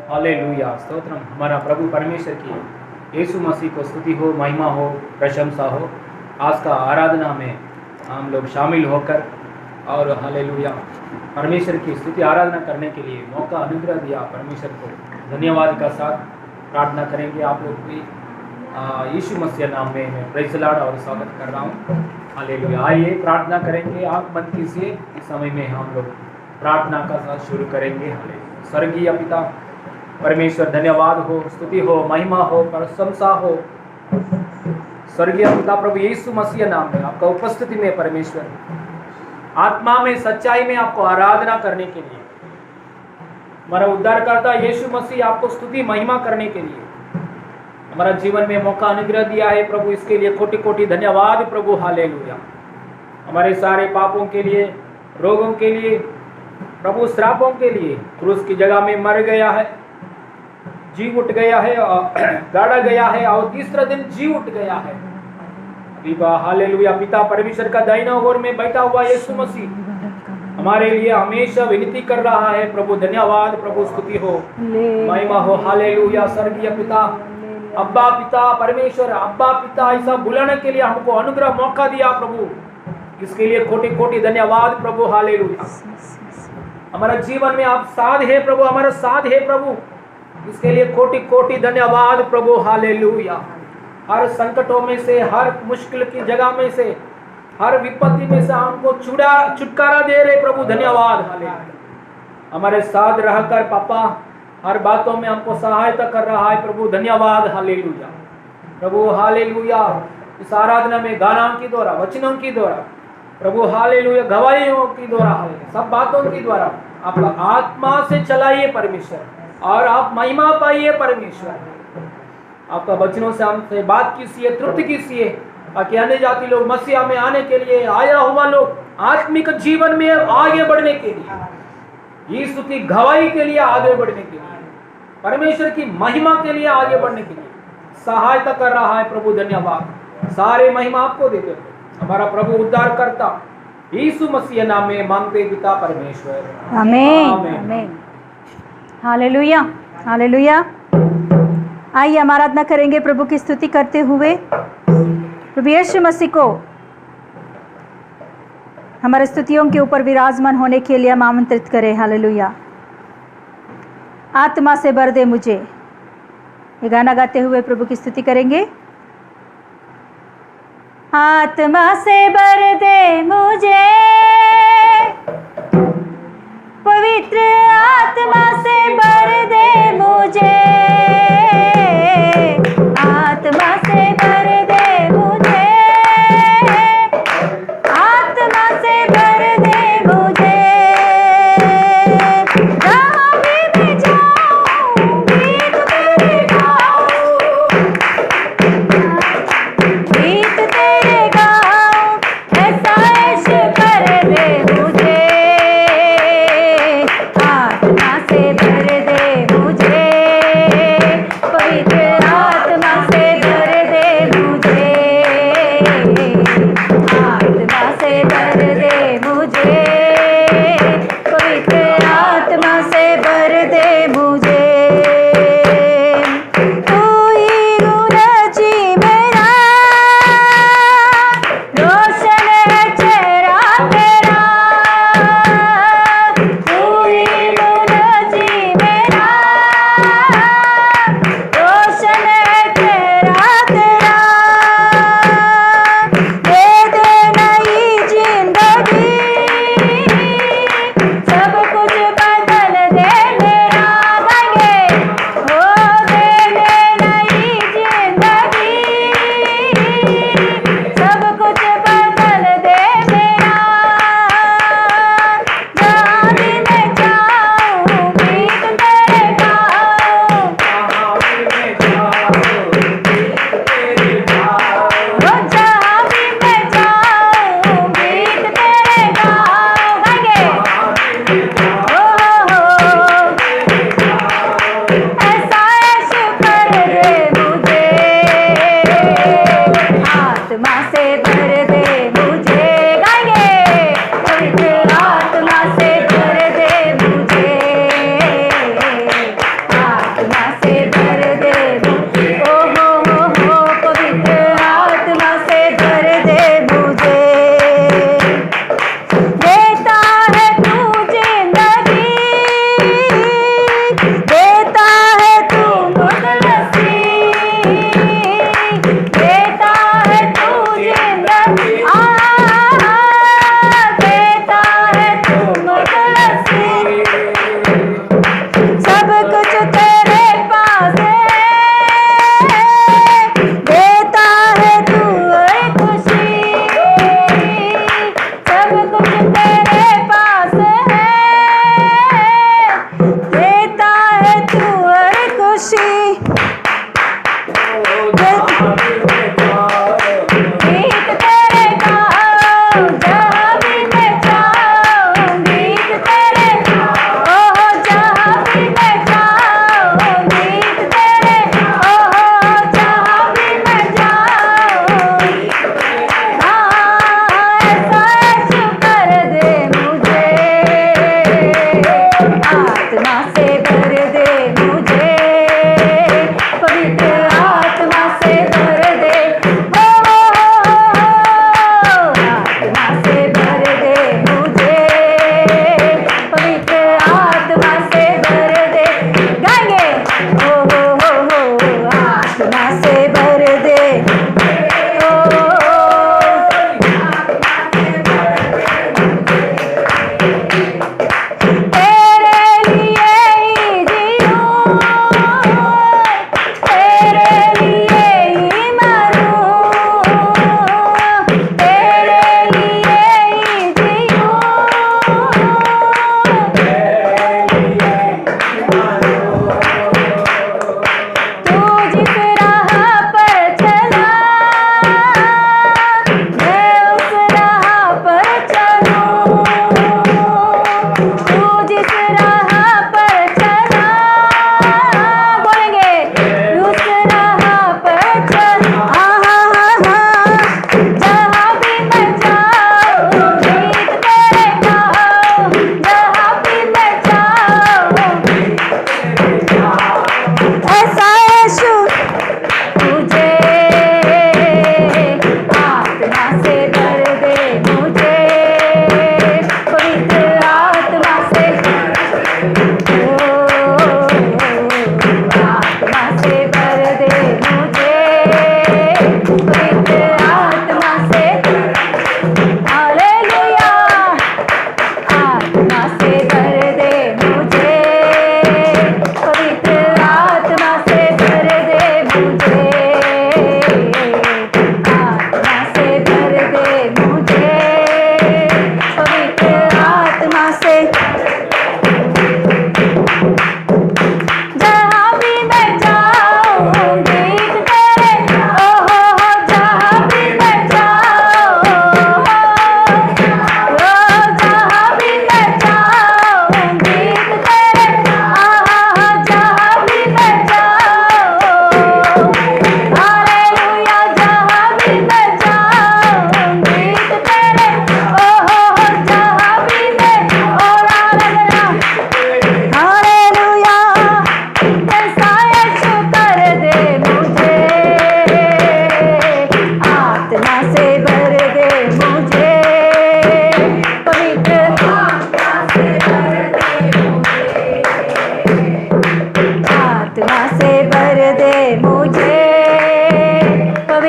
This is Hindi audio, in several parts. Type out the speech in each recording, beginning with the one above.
हालेलुया, स्तोत्रम। हमारा प्रभु परमेश्वर की यीशु मसीह को स्तुति हो, महिमा हो, प्रशंसा हो। आज का आराधना में हम लोग शामिल होकर और हालेलुया परमेश्वर की स्तुति आराधना करने के लिए मौका अनुग्रह दिया परमेश्वर को धन्यवाद का साथ प्रार्थना करेंगे। आप लोग भी यीशु मसीह नाम में मैं प्रेज़ द लॉर्ड और स्वागत कर रहा हूँ। हालेलुया, आइए प्रार्थना करेंगे। आप बंद कीजिए। इस समय में हम लोग प्रार्थना का साथ शुरू करेंगे। हालेलुया। स्वर्गीय पिता परमेश्वर, धन्यवाद हो, स्तुति हो, महिमा हो, प्रशंसा हो। स्वर्गीय पिता प्रभु यीशु मसीह नाम में आपका उपस्थिति में परमेश्वर आत्मा में सच्चाई में आपको आराधना करने के लिए हमारा उद्धारकर्ता यीशु मसीह आपको स्तुति महिमा करने के लिए हमारा जीवन में मौका अनुग्रह दिया है प्रभु। इसके लिए कोटि कोटि धन्यवाद प्रभु। हालेलुया। हमारे सारे पापों के लिए, रोगों के लिए प्रभु, श्रापों के लिए क्रूस की जगह में मर गया है, जी उठ गया है, गाड़ा गया है और तीसरा दिन जी उठ गया है। हालेलुया। पिता परमेश्वर का दाहिना ओर में बैठा हुआ यीशु मसीह हमारे लिए हमेशा विनती कर रहा है प्रभु। धन्यवाद प्रभु, स्तुति हो, महिमा हो। हालेलुया। स्वर्गीय पिता, अब्बा पिता परमेश्वर, अब्बा पिता ऐसा बुलाने के लिए हमको अनुग्रह मौका दिया प्रभु। इसके लिए कोटि कोटि धन्यवाद प्रभु। हालेलुया। हमारा जीवन में आप साथ है प्रभु, हमारा साथ है प्रभु। इसके लिए कोटि कोटि धन्यवाद प्रभु। हालेलुया। हर संकटों में से, हर मुश्किल की जगह में से, हर विपत्ति में से हमको छुटकारा दे रहे प्रभु। धन्यवाद। हालेलुया। हमारे साथ रहकर पापा हर बातों में हमको सहायता कर रहा है प्रभु। धन्यवाद। हालेलुया प्रभु। हालेलुया। इस आराधना में गानों की द्वारा, वचनों की द्वारा प्रभु, हालेलुया, गवाहियों की द्वारा, सब बातों की द्वारा आप आत्मा से चलाइए परमेश्वर और आप महिमा पाइए परमेश्वर। आपका वचनों से हमसे बात कीजिए, तृप्ति कीजिए, ताकि अन्य जाति लोग मसीहा में आने के लिए, आया हुआ लोग आत्मिक जीवन में आगे बढ़ने के लिए, यीशु की गवाही के लिए आगे बढ़ने के लिए, परमेश्वर की महिमा के लिए आगे बढ़ने के लिए सहायता कर रहा है प्रभु। धन्यवाद। सारे महिमा आपको देते हैं हमारा प्रभु उद्धार करता यीशु मसीह नाम में मांगते पिता परमेश्वर, आमीन आमीन। Hallelujah hallelujah. आइए हम आराधना करेंगे प्रभु की स्तुति करते हुए। प्रभु यीशु मसीह को हमारे स्तुतियों के ऊपर विराजमान होने के लिए हम आमंत्रित करें। हालेलुया। आत्मा से भर दे मुझे, ये गाना गाते हुए प्रभु की स्तुति करेंगे। आत्मा से भर दे मुझे, पवित्र आत्मा से भर दे मुझे, आत्मा से भर दे मुझे, आत्मा से भर दे मुझे। जहाँ भी मैं जाऊँ गीत तेरे गाऊँ, गीत तेरे गाऊँ, ऐसा इश्क कर दे मुझे। आत्मा से भर दे मुझे,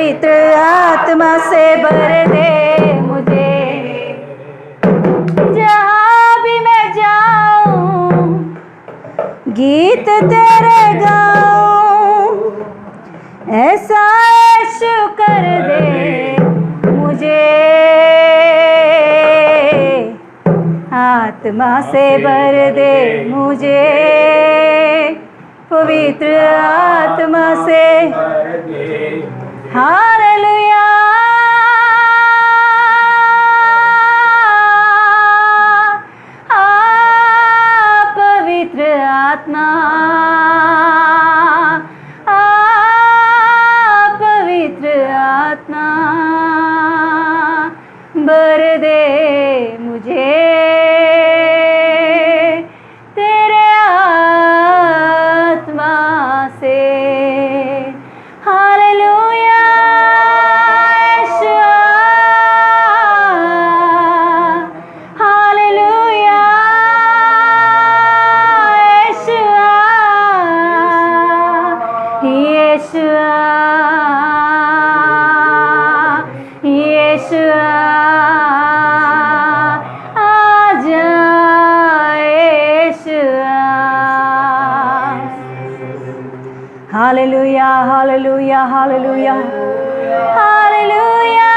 पवित्र आत्मा से भर दे मुझे, जहाँ भी मैं जाऊं गीत तेरे गाऊं, ऐसा यीशु कर दे मुझे, आत्मा से भर दे मुझे, पवित्र आत्मा से। हालेलुया, पवित्र आत्मा, पवित्र आत्मा भर दे मुझे तेरे आत्मा से। हालेलुया, यीशुआ, हालेलुया, यीशुआ, यीशुआ, आजा Yeshua. Hallelujah, hallelujah, hallelujah, hallelujah,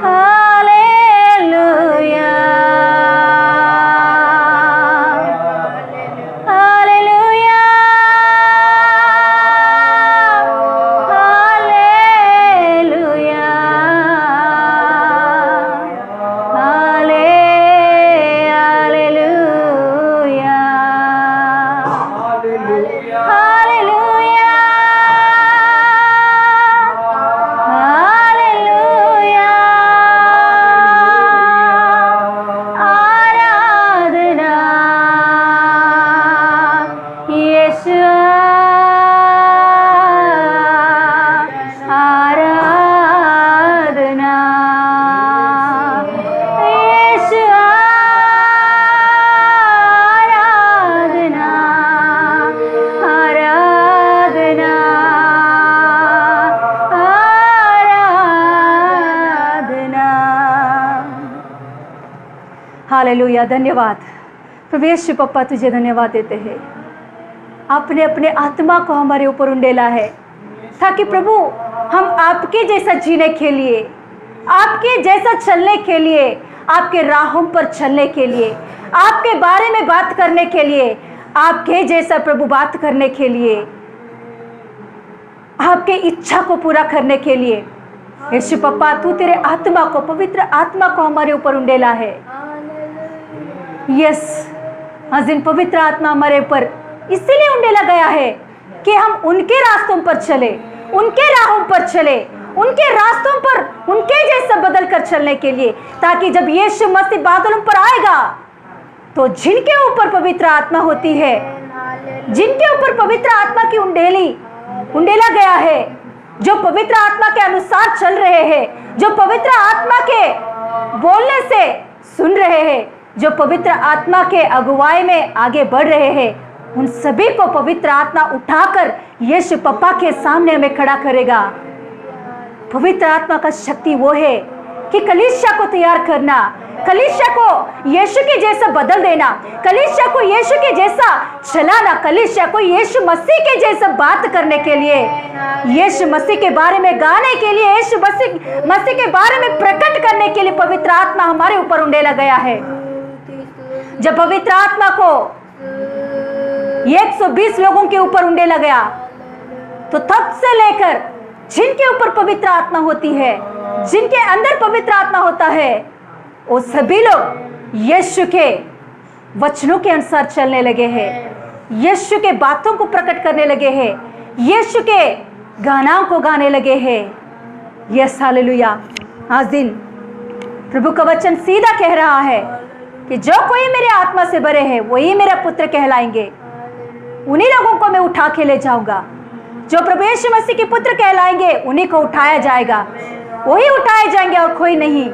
hallelujah, hallelujah, hallelujah, hallelujah, hallelujah, hallelujah, आराधना यीशुआ, आराधना यीशुआ, आराधना, आराधना, आराधना। हालेलुया, धन्यवाद प्रभु यीशु पप्पा, तुझे धन्यवाद देते हैं। आपने अपने आत्मा को हमारे ऊपर उंडेला है ताकि प्रभु हम आपके जैसा जीने के लिए, आपके जैसा चलने के लिए, आपके राहों पर चलने के लिए, आपके बारे में बात करने के लिए, आपके जैसा प्रभु बात करने के लिए, आपके इच्छा को पूरा करने के लिए यीशु पप्पा, तू तेरे आत्मा को, पवित्र आत्मा को हमारे ऊपर उंडेला है। यस, आज दिन पवित्र आत्मा हमारे ऊपर इसीलिए उंडेला गया है कि हम उनके रास्तों पर चले, उनके राहों पर चले, उनके रास्तों पर उनके जैसा बदल कर चलने के लिए, ताकि जब यीशु मसीह बादलों पर आएगा तो जिनके ऊपर पवित्र आत्मा होती है, जिनके ऊपर पवित्र आत्मा की उंडेला गया है, जो पवित्र आत्मा के अनुसार चल रहे हैं, जो पवित्र आत्मा के बोलने से सुन रहे हैं, जो पवित्र आत्मा के अगुवाई में आगे बढ़ रहे हैं, उन सभी को पवित्र आत्मा उठाकर यीशु पप्पा के सामने हमें खड़ा करेगा। पवित्र आत्मा का शक्ति वो है कि कलीसिया को तैयार करना, कलीसिया को यीशु के जैसा बदल देना, कलीसिया को यीशु के जैसा चलाना, कलीसिया को यीशु मसीह के जैसा बात करने के लिए, यीशु मसीह के बारे में गाने के लिए, यीशु मसीह के बारे में प्रकट करने के लिए पवित्र आत्मा हमारे ऊपर उंडेला गया है। जब पवित्र आत्मा को 120 लोगों के ऊपर उंडेला गया, तो तब से लेकर जिनके ऊपर पवित्र आत्मा होती है, जिनके अंदर पवित्र आत्मा होता है, वो सभी लोग यीशु के वचनों के अनुसार चलने लगे हैं, यीशु के बातों को प्रकट करने लगे हैं, यीशु के गानों को गाने लगे हैं। Yes, hallelujah. आज दिन प्रभु का वचन सीधा कह रहा है कि जो कोई मेरे आत्मा से भरे हैं वही मेरा पुत्र कहलाएंगे। उन्हीं लोगों को मैं उठा के ले जाऊंगा, जो प्रभु यीशु मसीह के पुत्र कहलाएंगे उन्हीं को उठाया जाएगा, वही उठाए जाएंगे और कोई नहीं।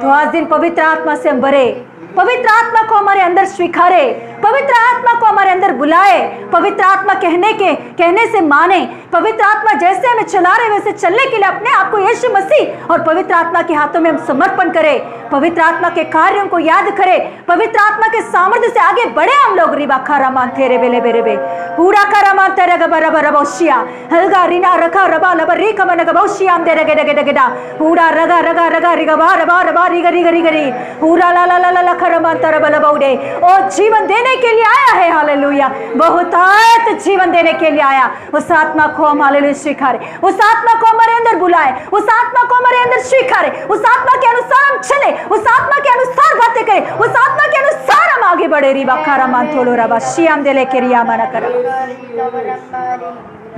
तो आज दिन पवित्र आत्मा से हम भरे, पवित्र आत्मा को हमारे अंदर स्वीकारे, पवित्र आत्मा को हमारे अंदर बुलाए, पवित्र आत्मा कहने से माने, पवित्र आत्मा जैसे हमें चला रहे वैसे चलने के लिए अपने आप को यीशु मसीह और पवित्र आत्मा के हाथों में हम समर्पण करें, पवित्र आत्मा के कार्यों को याद करें, पवित्र आत्मा के सामर्थ्य से आगे बढ़े हम लोग। रिबा खारामान तेरे बेले बेरे बे पूरा खारामान तेरे गबरा बरबोशिया हल्गा रिना रखा रबा लबर री कमन गबोशिया हम तेरे गडे गडे गडा पूरा रगा रगा रगा रिगबा रबा रबा री गरी गरी गरी पूरा ला ला ला ला खारामान तेरे बल बौडे ओ जीवन देने के लिए आया है। हालेलुया, बहुतायत जीवन देने के लिए आया। उस आत्मा को हम हालेलुया स्वीकारें, उस आत्मा को हमारे अंदर बुलाए, उस आत्मा को हमारे अंदर स्वीकारें, उस आत्मा के अनुसार हम चले, उस आत्मा के अनुसार बातें करें, उस आत्मा के अनुसार हम आगे बढ़े। रिबा खारा मान थोलो रबा शियाम देले के रिया माना करा।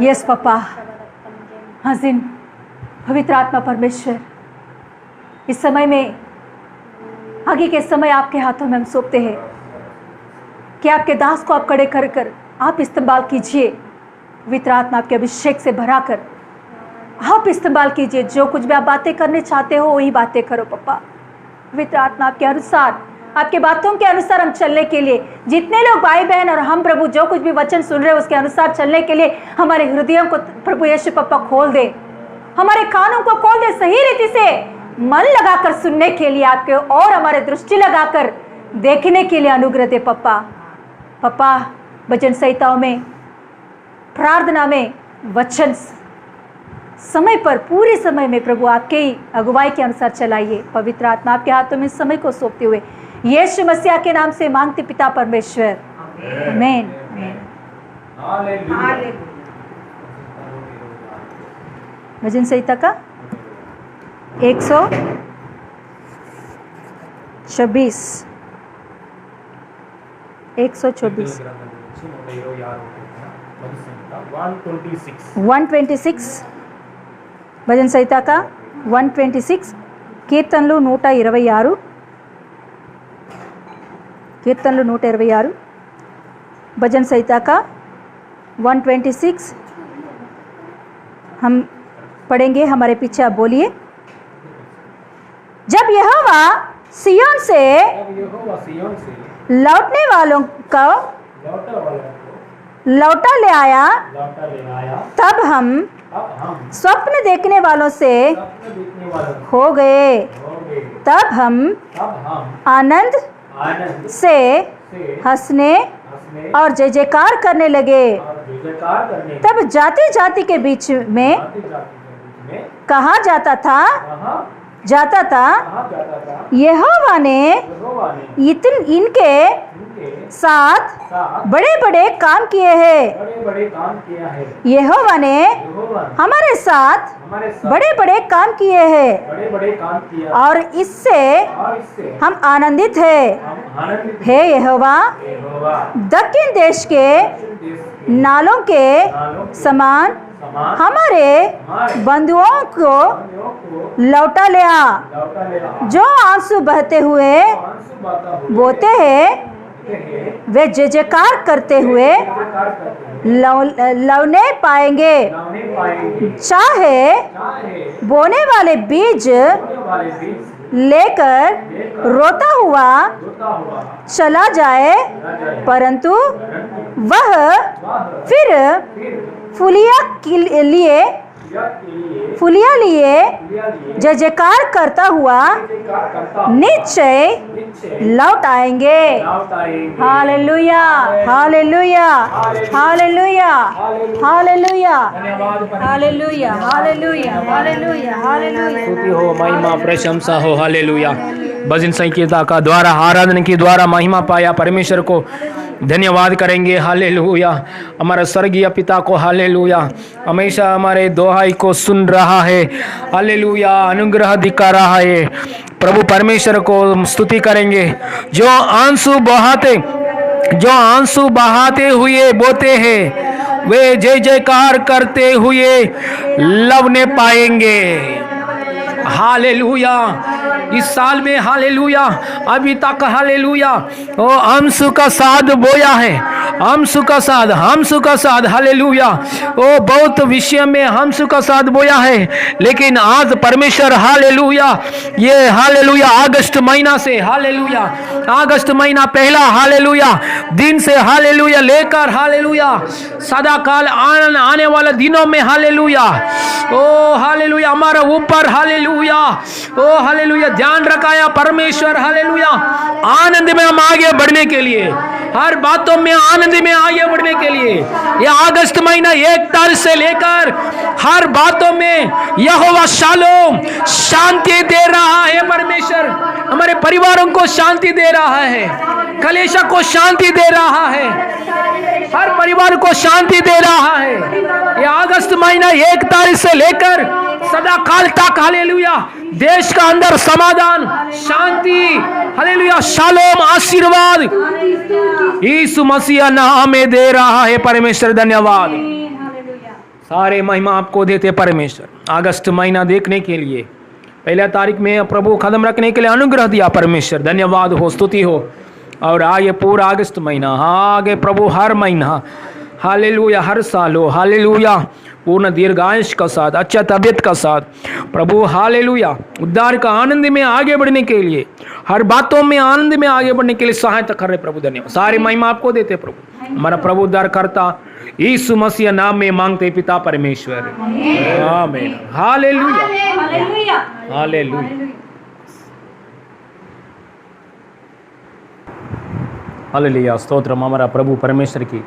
यस पापा, हसीन पवित्र आत्मा परमेश्वर, इस समय में आगे के समय आपके हाथों में हम सौंपते हैं कि आपके दास को आप खड़े कर कर आप इस्तेमाल कीजिए। पवित्र आत्मा आपके अभिषेक से भरा कर आप इस्तेमाल कीजिए। जो कुछ भी आप बातें करने चाहते हो वही बातें करो पापा। पवित्र आत्मा आपके अनुसार, आपके बातों के अनुसार हम चलने के लिए, जितने लोग भाई बहन और हम प्रभु जो कुछ भी वचन सुन रहे हैं उसके अनुसार चलने के लिए हमारे हृदयों को प्रभु यीशु पापा खोल दे, हमारे कानों को खोल दे, सही रीति से मन लगाकर सुनने के लिए आपके, और हमारे दृष्टि लगाकर देखने के लिए अनुग्रह दे पापा। पापा भजन संहिताओं में, प्रार्थना में, वचन समय पर, पूरे समय में प्रभु आपके ही अगुवाई के अनुसार चलाइए। पवित्र आत्मा आपके हाथों में समय को सौंपते हुए यीशु मसीह के नाम से मांगते पिता परमेश्वर, आमीन। भजन संहिता का 124 126 భజన సంహిత 126 కీర్తనలు 126 भजन संहिता का 126 हम पढ़ेंगे, हमारे पीछे आप बोलिए। जब यहोवा सिय्योन से लौटने वालों को लौटा ले आया, तब हम स्वप्न देखने वालों से हो गए। तब हम आनंद से हंसने और जय जयकार करने लगे। तब जाति जाति के बीच में कहा जाता था यहोवा ने इनके साथ बड़े बड़े काम किए हैं। यहोवा ने हमारे साथ बड़े बड़े काम किए हैं और इससे हम आनंदित हैं। हे यहोवा, दक्षिण देश के नालों के समान हमारे बंधुओं को लौटा ले आ, जो आंसू बहते हुए बोते हैं वे जय जयकार करते हुए लौने पाएंगे। चाहे बोने वाले बीज लेकर रोता हुआ चला जाए, परंतु वह फिर फुलिया लिए जय जयकार करता हुआ निश्चय लौट आएंगे। Hallelujah, hallelujah, hallelujah, hallelujah, hallelujah, hallelujah, hallelujah, hallelujah. स्तुति हो, महिमा प्रशंसा हो। हालेलुया। भजन संगीता का द्वारा, आराधना के द्वारा महिमा पाया परमेश्वर को धन्यवाद करेंगे। हालेलुया। हमारा स्वर्गीय पिता को हालेलुया हमेशा हमारे दोहाई को सुन रहा है। हालेलुया, अनुग्रह दिखा रहा है। प्रभु परमेश्वर को स्तुति करेंगे। जो आंसू बहाते हुए बोते हैं वे जय जयकार करते हुए लवने पाएंगे। हालेलुया। इस साल में हालेलुया अभी तक हालेलुया ओ आंसू का साथ बोया है, आंसू का साथ हालेलुया ओ बहुत विषय में आंसू का साथ बोया है। लेकिन आज परमेश्वर हालेलुया ये हालेलुया अगस्त महीना से हालेलुया अगस्त महीना पहला हालेलुया दिन से हालेलुया लेकर हालेलुया सदा काल आने वाले दिनों में हालेलुया ओ हालेलुया हमारा ऊपर हालेलुया ओ हालेलुया ध्यान रखाया परमेश्वर हालेलुया आनंद में हम आगे बढ़ने के लिए, हर बातों में आनंद में आगे बढ़ने के लिए यह अगस्त महीना 1 तारीख से लेकर हर बातों में यहोवा शालोम शांति दे रहा है। परमेश्वर हमारे परिवारों को शांति दे रहा है, कलेशा को शांति दे रहा है, हर परिवार को शांति दे रहा है। यह अगस्त महीना 1 तारीख से लेकर सदा काल तक हालेलुया देश का अंदर समाधान शांति हालेलुया शालोम आशीर्वाद यीशु मसीह नाम में दे रहा है। परमेश्वर धन्यवाद, सारे महिमा आपको देते परमेश्वर। अगस्त महीना देखने के लिए 1 तारीख में प्रभु कदम रखने के लिए अनुग्रह दिया परमेश्वर, धन्यवाद हो, स्तुति हो। और आगे पूरा अगस्त महीना आगे प्रभु हर महीना हालेलुया हर साल हो हालेलुया पूर्ण दीर्घायुष का साथ अच्छा तबीयत का साथ प्रभु हालेलुया उद्धार का आनंद में आगे बढ़ने के लिए, हर बातों में आनंद में आगे बढ़ने के लिए सहायता कर रहे प्रभु, धन्यवाद। सारी महिमा आपको देते प्रभु, हमारा प्रभु उद्धार करता यीशु मसीह नाम में मांगते पिता परमेश्वर, आमीन। Hallelujah hallelujah hallelujah stotram. हमारा प्रभु परमेश्वर की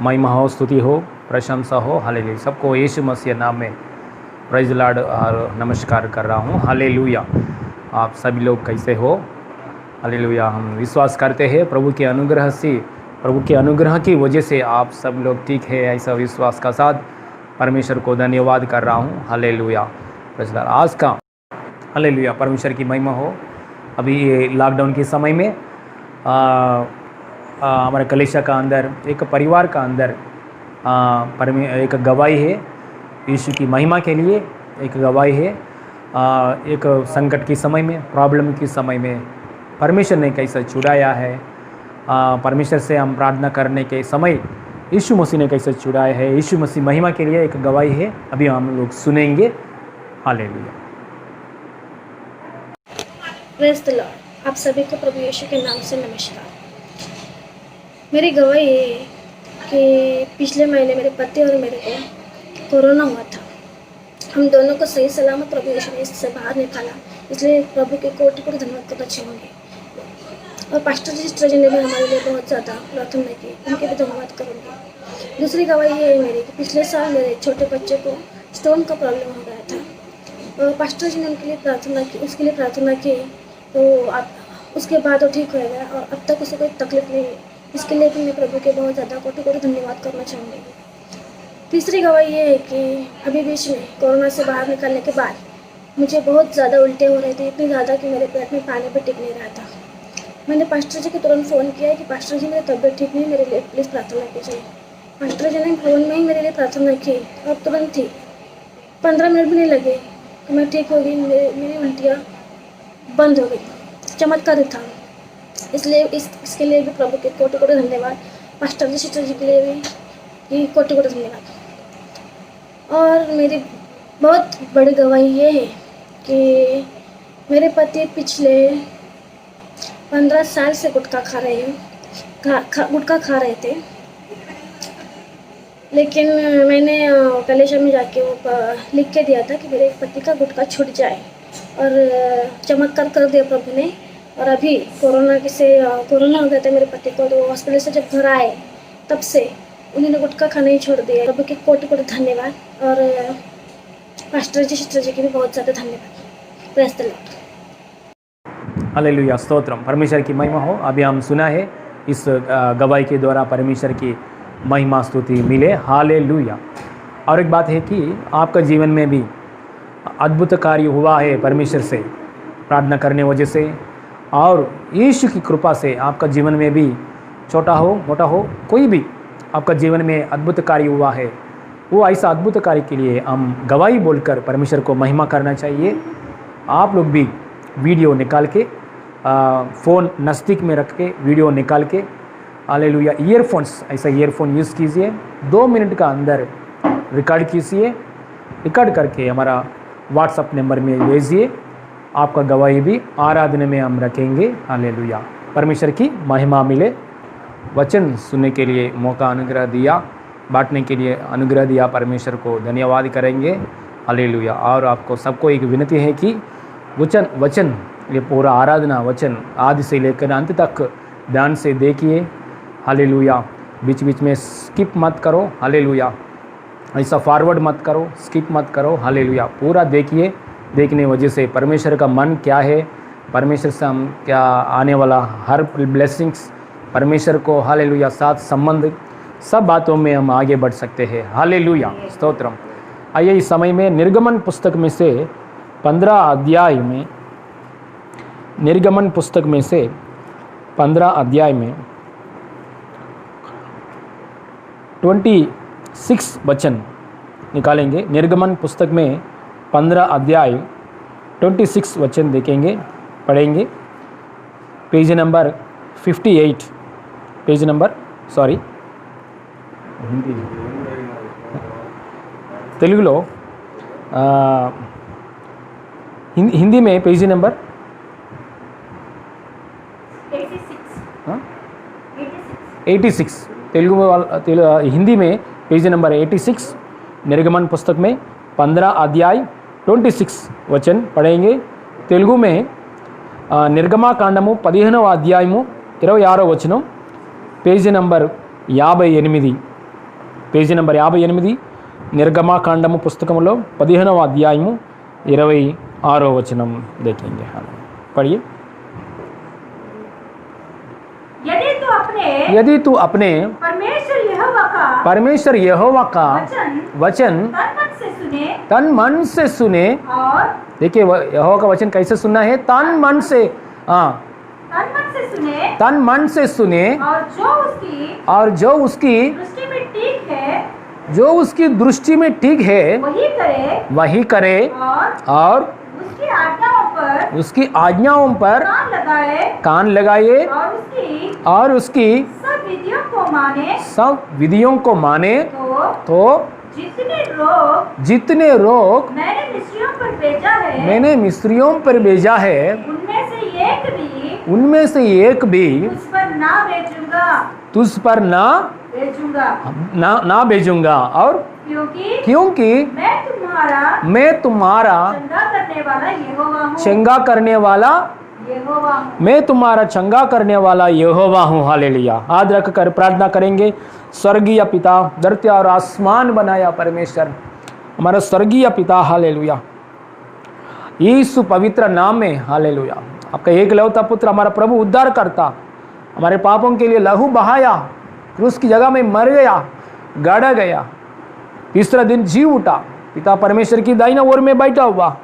महिमा हो, स्तुति हो, प्रशंसा हो। हालेलुया सबको यीशु मसीह नाम में प्रेज लॉर्ड और नमस्कार कर रहा हूँ। हालेलुया आप सभी लोग कैसे हो? हालेलुया हम विश्वास करते हैं प्रभु के अनुग्रह से, प्रभु के अनुग्रह की वजह से आप सब लोग ठीक है, ऐसा विश्वास का साथ परमेश्वर को धन्यवाद कर रहा हूँ। Hallelujah praise Lord. आज का हालेलुया परमेश्वर की महिमा हो। अभी ये लॉकडाउन के समय में हमारे कलेशा का अंदर एक परिवार का अंदर एक गवाही है यीशु की महिमा के लिए, एक गवाही है एक संकट के समय में, प्रॉब्लम के समय में परमेश्वर ने कैसा छुड़ाया है, परमेश्वर से हम प्रार्थना करने के समय यीशु मसीह ने कैसे छुड़ाया है। यीशु मसीह महिमा के लिए एक गवाही है, अभी हम लोग सुनेंगे। Hallelujah praise the Lord. आप सभी को प्रभु यीशु के नाम से नमस्कार। मेरी गवाही है कि पिछले महीने मेरे पति और मेरे को कोरोना हुआ था। हम दोनों को सही सलामत प्रभु यीशु ने इससे बाहर निकाला, इसलिए प्रभु के कोटि कोटि धन्यवाद करना चाहूँगी। और पास्टर जी सिस्टर जी ने भी हमारे लिए बहुत ज़्यादा प्रार्थना की, उनके भी धन्यवाद करूँगी। दूसरी गवाही ये है मेरी कि पिछले साल मेरे छोटे बच्चे को स्टोन का प्रॉब्लम हो गया था और पास्टर जी ने उनके लिए प्रार्थना की, उसके लिए प्रार्थना की, तो अब उसके बाद वो ठीक हो गया और अब तक उसे कोई तकलीफ नहीं है। इसके लिए भी मैं प्रभु के बहुत ज़्यादा कोटि कोटि धन्यवाद करना चाहूँगी। तीसरी गवाही ये है कि अभी बीच में कोरोना से बाहर निकलने के बाद मुझे बहुत ज़्यादा उल्टे हो रहे थे, इतनी ज़्यादा कि मेरे पेट में पानी भी टिक नहीं रहा था। मैंने पास्टर जी को तुरंत फ़ोन किया कि पास्टर जी मेरी तबीयत ठीक नहीं, मेरे लिए प्लीज़ प्रार्थना कीजिए। पास्टर जी ने फ़ोन में ही मेरे लिए प्रार्थना की और तुरंत ही 15 मिनट भी नहीं लगे कि मैं ठीक हो गई, मेरी उल्टियाँ बंद हो गई। चमत्कार था। इसलिए इसके लिए भी प्रभु के कोटि कोटि धन्यवाद, पास्टर जी सिस्टर जी के लिए भी कोटि कोटि धन्यवाद। और मेरी बहुत बड़ी गवाही ये है कि मेरे पति पिछले 15 साल से गुटखा खा रहे हैं, गुटखा खा रहे थे, लेकिन मैंने कलेशा में जाके वो लिख के दिया था कि मेरे पति का गुटखा छूट जाए और चमत्कार कर दिया प्रभु ने। और अभी कोरोना हो गया था मेरे पति को, तो हॉस्पिटल से जब घर आए तब से उन्होंने गुटखा खाना ही छोड़ दिया। प्रभु के कोटि कोटि धन्यवाद और पास्टर जी सिस्टर जी की भी बहुत ज़्यादा धन्यवाद। Praise the Lord. Hallelujah stotram. परमेश्वर की महिमा हो। अभी हम सुना है इस गवाही के द्वारा परमेश्वर की महिमा स्तुति मिले। हालेलुया। और एक बात है कि आपका जीवन में भी अद्भुत कार्य हुआ है परमेश्वर से प्रार्थना करने वजह से, और यीशु की कृपा से आपका जीवन में भी छोटा हो मोटा हो कोई भी आपका जीवन में अद्भुत कार्य हुआ है। वो ऐसा अद्भुत कार्य के लिए हम गवाही बोलकर परमेश्वर को महिमा करना चाहिए। आप लोग भी वीडियो निकाल के फ़ोन नज़दीक में रख के वीडियो निकाल के हालेलुया ईयरफोन्स ऐसा ईयरफोन यूज़ कीजिए 2 मिनट का अंदर रिकॉर्ड कीजिए, रिकॉर्ड करके हमारा व्हाट्सअप नंबर में भेजिए। आपका गवाही भी आराधना में हम रखेंगे। हालेलुया। परमेश्वर की महिमा मिले। वचन सुनने के लिए मौका अनुग्रह दिया, बांटने के लिए अनुग्रह दिया, परमेश्वर को धन्यवाद करेंगे। हालेलुया। और आपको सबको एक विनती है कि वचन ये पूरा आराधना वचन आदि से लेकर अंत तक ध्यान से देखिए। हालेलुया। बीच बीच में स्किप मत करो। हालेलुया। ऐसा फॉरवर्ड मत करो, स्किप मत करो। हालेलुया। पूरा देखिए। देखने वजह से परमेश्वर का मन क्या है, परमेश्वर से हम क्या आने वाला हर ब्लेसिंग्स, परमेश्वर को हालेलुया साथ संबंध सब बातों में हम आगे बढ़ सकते हैं। हालेलुया। स्तोत्रम। आइए इस समय में निर्गमन पुस्तक में से 15 अध्याय में, निर्गमन पुस्तक में से 15 अध्याय में 26 वचन निकालेंगे। निर्गमन पुस्तक में 15 अध्याय 26 वचन देखेंगे, पढ़ेंगे। Page number 58, page number sorry తెలుగులో हिंदी में पेज नंबर 86 हिंदी में पेज नंबर 86 निर्गमन पुस्तक में 15 अध्याय 26 वचन पढ़ेंगे। तेलुगु में निर्गमाकांडము 15వ అధ్యాయము 26వ వచనం, పేజీ నంబర్ 58, పేజీ నంబర్ 58 निर्गमाकांडము పుస్తకంలో 15వ అధ్యాయము 26వ वचनम देखेंगे। पढ़िए। यदि तू अपने परमेश्वर यहोवा का वचन तन मन से सुने, देखिए यहोवा का वचन कैसे सुनना है, तन मन से, हाँ तन मन से सुने, और जो उसकी दृष्टि में ठीक है वही करे, और उसकी आज्ञाओं पर कान लगाए, और उसकी सब विधियों को माने, तो जितने रोग मैंने मिस्रियों पर भेजा है उनमें से एक भी तुझ पर ना भेजूंगा। और क्योंकि मैं तुम्हारा चंगा करने वाला मैं तुम्हारा चंगा करने वाला यहोवा हूँ। हालेलुया। हाथ रख कर प्रार्थना करेंगे। स्वर्गीय पिता, धरती और आसमान बनाया परमेश्वर, हमारा स्वर्गीय पिता, हालेलुया, यीशु पवित्र नाम में, हालेलुया, आपका एक लौता पुत्र हमारा प्रभु उद्धार करता, हमारे पापों के लिए लहू बहाया, क्रूस की जगह में मर गया, गाड़ा गया, तीसरा दिन जी उठा, पिता परमेश्वर की दाहिना ओर में बैठा हुआ,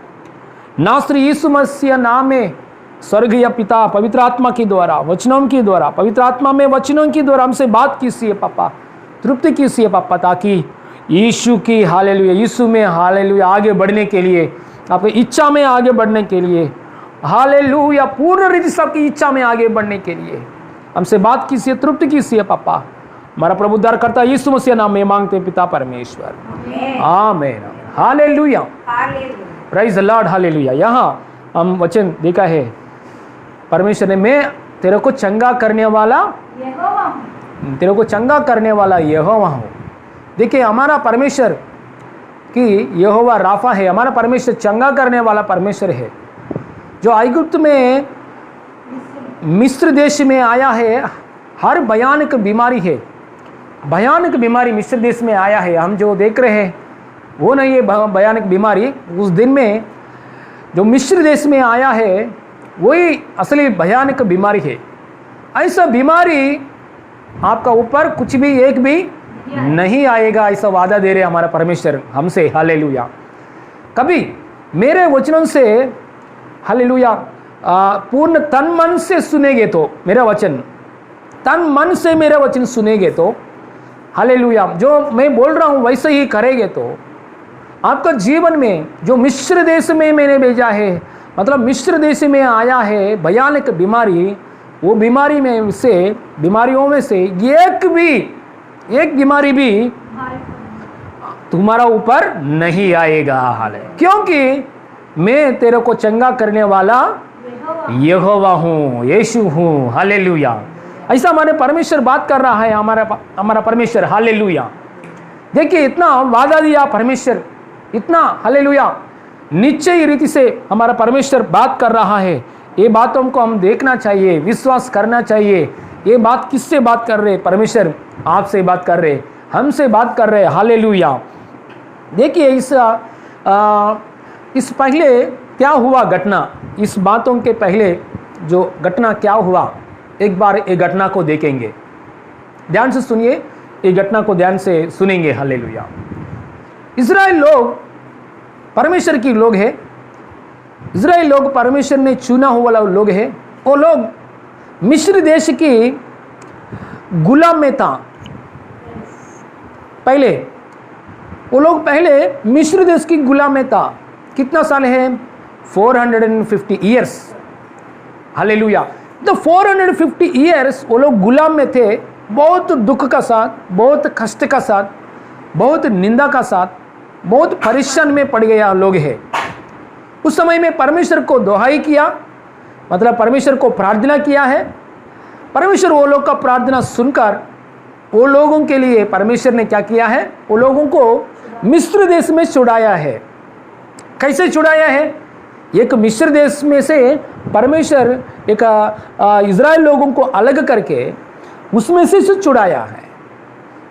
नासरी यीशु मसीह नाम में स्वर्गीय पिता पवित्र आत्मा के द्वारा, वचनों के द्वारा, पवित्र आत्मा में वचनों के द्वारा हमसे बात कीजिए पापा, तृप्ति कीजिए पापा, ताकि यीशु की, हालेलुया, यीशु में, हालेलुया, आगे बढ़ने के लिए, आपकी इच्छा में आगे बढ़ने के लिए, हालेलुया, पूर्ण रीति से आपकी इच्छा में आगे बढ़ने के लिए हमसे बात कीजिए, तृप्ति कीजिए पापा। हमारा प्रभु उद्धार करता यीशु मसीह नाम में मांगते पिता परमेश्वर, आमीन। Hallelujah, praise the Lord, hallelujah. यहाँ हम वचन देखा है, परमेश्वर ने, मैं तेरे को चंगा करने वाला यहोवा हूँ। देखिए हमारा परमेश्वर कि यहोवा राफा है, हमारा परमेश्वर चंगा करने वाला परमेश्वर है, जो ऐगुप्त में मिस्र देश में आया है। हर भयानक बीमारी है, भयानक बीमारी मिस्र देश में आया है, हम जो देख रहे हैं वो नहीं है भयानक बीमारी, उस दिन में जो मिस्र देश में आया है वही असली भयानक बीमारी है। ऐसा बीमारी आपका ऊपर कुछ भी एक भी नहीं आएगा, ऐसा वादा दे रहे हमारा परमेश्वर हमसे, हालेलुया। कभी मेरे वचनों से, हालेलुया, पूर्ण तन मन से सुनेंगे तो मेरा वचन, तन मन से मेरा वचन सुनेंगे तो, हालेलुया, जो मैं बोल रहा हूँ वैसे ही करेंगे तो आपका जीवन में जो मिस्र देश में मैंने भेजा है, मतलब मिस्र देश में आया है भयानक बीमारी, वो बीमारी में से बीमारियों में से एक बीमारी भी तुम्हारा ऊपर नहीं आएगा। हाल है, क्योंकि मैं तेरे को चंगा करने वाला यहोवा हूँ, यीशु हूँ। हालेलुया। ऐसा हमारे परमेश्वर बात कर रहा है, हमारा परमेश्वर। हालेलुया। देखिए इतना वादा दिया परमेश्वर, इतना हालेलुया निश्चय रीति से हमारा परमेश्वर बात कर रहा है। ये बातों को हम देखना चाहिए, विश्वास करना चाहिए। ये बात किससे बात कर रहे? परमेश्वर आपसे बात कर रहे, हमसे बात कर रहे। हालेलुया। देखिए इस पहले क्या हुआ घटना, इस बातों के पहले जो घटना क्या हुआ, एक बार ये घटना को देखेंगे। ध्यान से सुनिए, ये घटना को ध्यान से सुनेंगे। हालेलुया। इज़राइल लोग परमेश्वर की लोग हैं, इज़राइल लोग परमेश्वर ने चुना हुआ लोग हैं। वो लोग मिस्र देश की गुलाम में था पहले, वो लोग पहले मिस्र देश की गुलाम में था। कितना साल है? 450 ईयर्स। हालेलुया। तो 450 ईयर्स वो लोग गुलाम में थे, बहुत दुख का साथ, बहुत कष्ट का साथ, बहुत निंदा का साथ, बहुत परेशान में पड़ गया लोग है। उस समय में परमेश्वर को दोहाई किया, मतलब परमेश्वर को प्रार्थना किया है। परमेश्वर वो लोग का प्रार्थना सुनकर वो लोगों के लिए परमेश्वर ने क्या किया है? वो लोगों को मिस्र देश में छुड़ाया है। कैसे छुड़ाया है? एक मिस्र देश में से परमेश्वर एक इज़राइल लोगों को अलग करके उसमें से छुड़ाया है।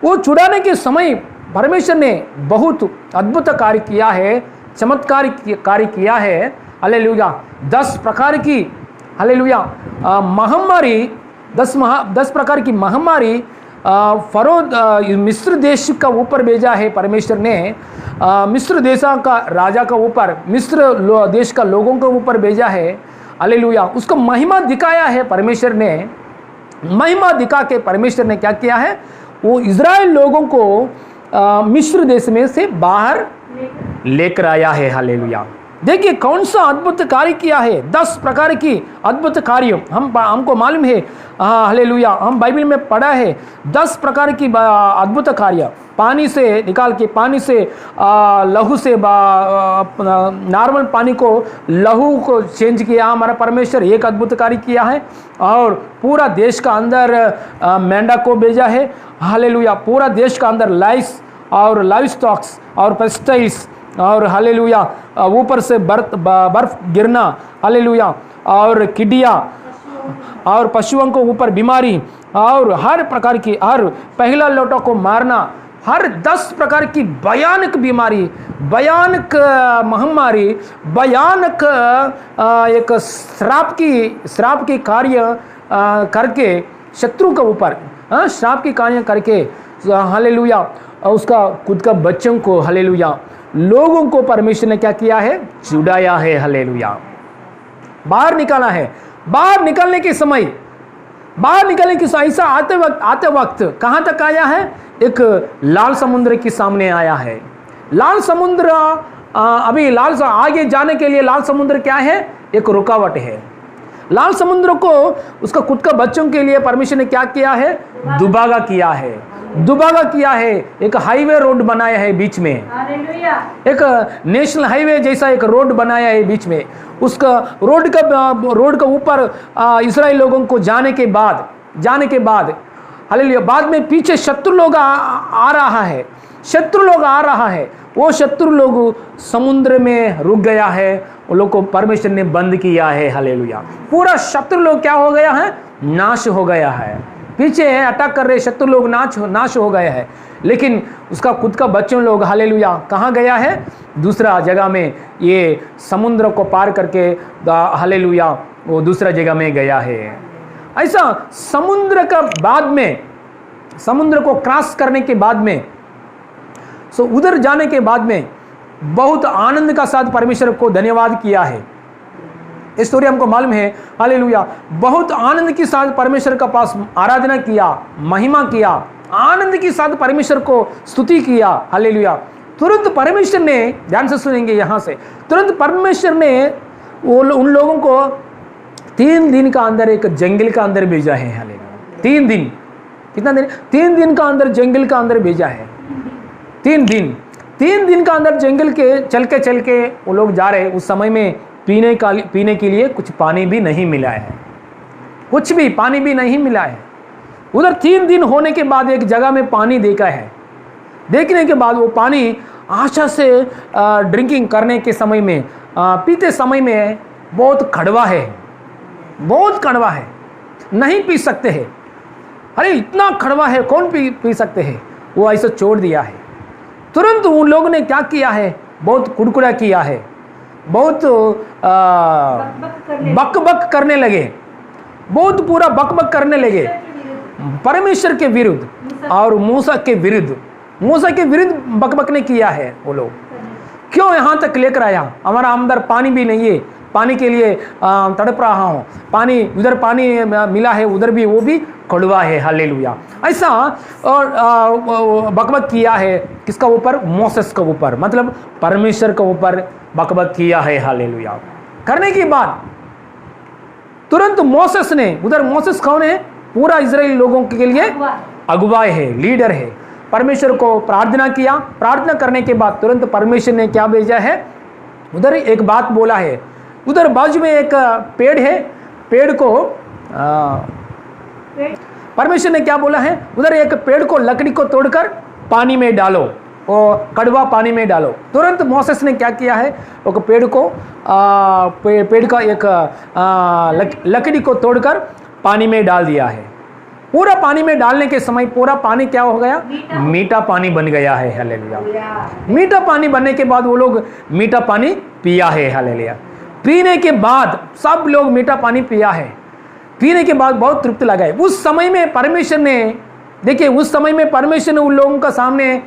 वो छुड़ाने के समय परमेश्वर ने बहुत अद्भुत कार्य किया है, चमत्कार कार्य किया है। हालेलुया। 10 प्रकार की हालेलुया महामारी, 10 प्रकार की महामारी फरो मिस्र देश का ऊपर भेजा है परमेश्वर ने। मिस्र देश का राजा का ऊपर, मिस्र देश का लोगों के ऊपर भेजा है। हालेलुया। उसको महिमा दिखाया है परमेश्वर ने। महिमा दिखा के परमेश्वर ने क्या किया है? वो इज़राइल लोगों को मिस्र देश में से बाहर लेकर आया है। हालेलुया। देखिए कौन सा अद्भुत कार्य किया है। 10 प्रकार की अद्भुत कार्य हमको मालूम है। हालेलुया। हम बाइबल में पढ़ा है 10 प्रकार की अद्भुत कार्य। पानी से निकाल के, पानी से लहू से नॉर्मल पानी को लहू को चेंज किया हमारा परमेश्वर, एक अद्भुत कार्य किया है। और पूरा देश का अंदर मेंढा को भेजा है। हालेलुया। पूरा देश का अंदर लाइस और लाइव स्टॉक्स और पेस्टाइल्स और हालेलुया ऊपर से बर्फ गिरना, हालेलुया, और टिड्डियाँ और पशुओं को ऊपर बीमारी और हर प्रकार की, हर पहला लोटों को मारना, हर 10 प्रकार की भयानक बीमारी, भयानक महामारी, भयानक एक श्राप की कार्य करके शत्रु के ऊपर श्राप की कार्य करके हालेलुया उसका खुद का बच्चों को हालेलुया लोगों को परमेश्वर ने क्या किया है? छुड़ाया है। हालेलुया। बाहर निकाला है। बाहर निकलने के समय ऐसा आते वक्त कहाँ तक आया है? एक लाल समुद्र के सामने आया है। लाल समुद्र अभी आगे जाने के लिए लाल समुद्र क्या है? एक रुकावट है। लाल समुद्र को उसका खुद का बच्चों के लिए परमेश्वर ने क्या किया है? दुभागा किया है। एक हाईवे रोड बनाया है बीच में, एक नेशनल हाईवे जैसा एक रोड बनाया है बीच में। उसका रोड का ऊपर इस्राएल लोगों को जाने के बाद हालेलुया बाद में पीछे शत्रु लोग आ रहा है। वो शत्रु लोग समुद्र में रुक गया है। वो लोग को परमेश्वर ने बंद किया है। हालेलुया। पूरा शत्रु लोग क्या हो गया है? नाश हो गया है। पीछे है अटैक कर रहे शत्रु लोग नाश हो गया है। लेकिन उसका खुद का बच्चों लोग हालेलुया कहाँ गया है? दूसरा जगह में, ये समुद्र को पार करके हालेलुया वो दूसरा जगह में गया है। ऐसा समुद्र को क्रॉस करने के बाद में उधर जाने के बाद में बहुत आनंद का साथ परमेश्वर को धन्यवाद किया है। इस स्टोरी हमको मालूम है। हालेलुया। बहुत आनंद के साथ परमेश्वर का पास आराधना किया, महिमा किया, आनंद के साथ परमेश्वर को स्तुति किया। हालेलुया। तुरंत परमेश्वर ने, ध्यान से सुनेंगे यहाँ से, तुरंत परमेश्वर ने उन लोगों को 3 दिन का अंदर एक जंगल का अंदर भेजा है। हालेलुया। 3 दिन, कितना दिन? 3 दिन का अंदर जंगल का अंदर भेजा है। 3 दिन का अंदर जंगल के चल के वो लोग जा रहे। उस समय में पीने के लिए कुछ पानी भी नहीं मिला है, कुछ भी पानी भी नहीं मिला है। उधर 3 दिन होने के बाद एक जगह में पानी देखा है। देखने के बाद वो पानी आशा से ड्रिंकिंग करने के समय में, पीते समय में बहुत कड़वा है, बहुत कड़वा है, नहीं पी सकते हैं। अरे इतना कड़वा है, कौन पी सकते हैं? वो ऐसा छोड़ दिया है। तुरंत उन लोगों ने क्या किया है? बहुत कुड़कुड़ा किया है, बहुत बक बक करने लगे, बहुत पूरा बक बक करने लगे परमेश्वर के विरुद्ध और मूसा के विरुद्ध। मूसा के विरुद्ध बक ने किया है वो लोग। क्यों यहाँ तक लेकर आया? हमारा अंदर पानी भी नहीं है, पानी के लिए तड़प रहा हूँ, पानी उधर पानी मिला है, उधर भी वो भी कड़वा है। हालेलुया। ऐसा और बकबक किया है किसका ऊपर? मोसेस का ऊपर, मतलब परमेश्वर के ऊपर बकबक किया है। हालेलुया। करने के बाद तुरंत मोसेस ने, उधर मोसेस कौन है? पूरा इजराइल लोगों के लिए अगुवाई है, लीडर है। परमेश्वर को प्रार्थना किया। प्रार्थना करने के बाद तुरंत परमेश्वर ने क्या भेजा है? उधर एक बात बोला है। उधर बाजू में एक पेड़ है, पेड़ को परमेश्वर ने क्या बोला है? उधर एक पेड़ को, लकड़ी को तोड़कर पानी में डालो, और कड़वा पानी में डालो। तुरंत मोसेस ने क्या किया है? एक पेड़ को पेड़ का एक लकड़ी को तोड़कर पानी में डाल दिया है। पूरा पानी में डालने के समय पूरा पानी क्या हो गया? मीठा पानी बन गया है। हालेलुया। मीठा पानी बनने के बाद वो लोग मीठा पानी पिया है। हालेलुया। पीने के बाद सब लोग मीठा पानी पिया है। पीने के बाद बहुत तृप्ति लगा है। उस समय में परमेश्वर ने, देखिए उस समय में परमेश्वर ने उन लोगों का सामने,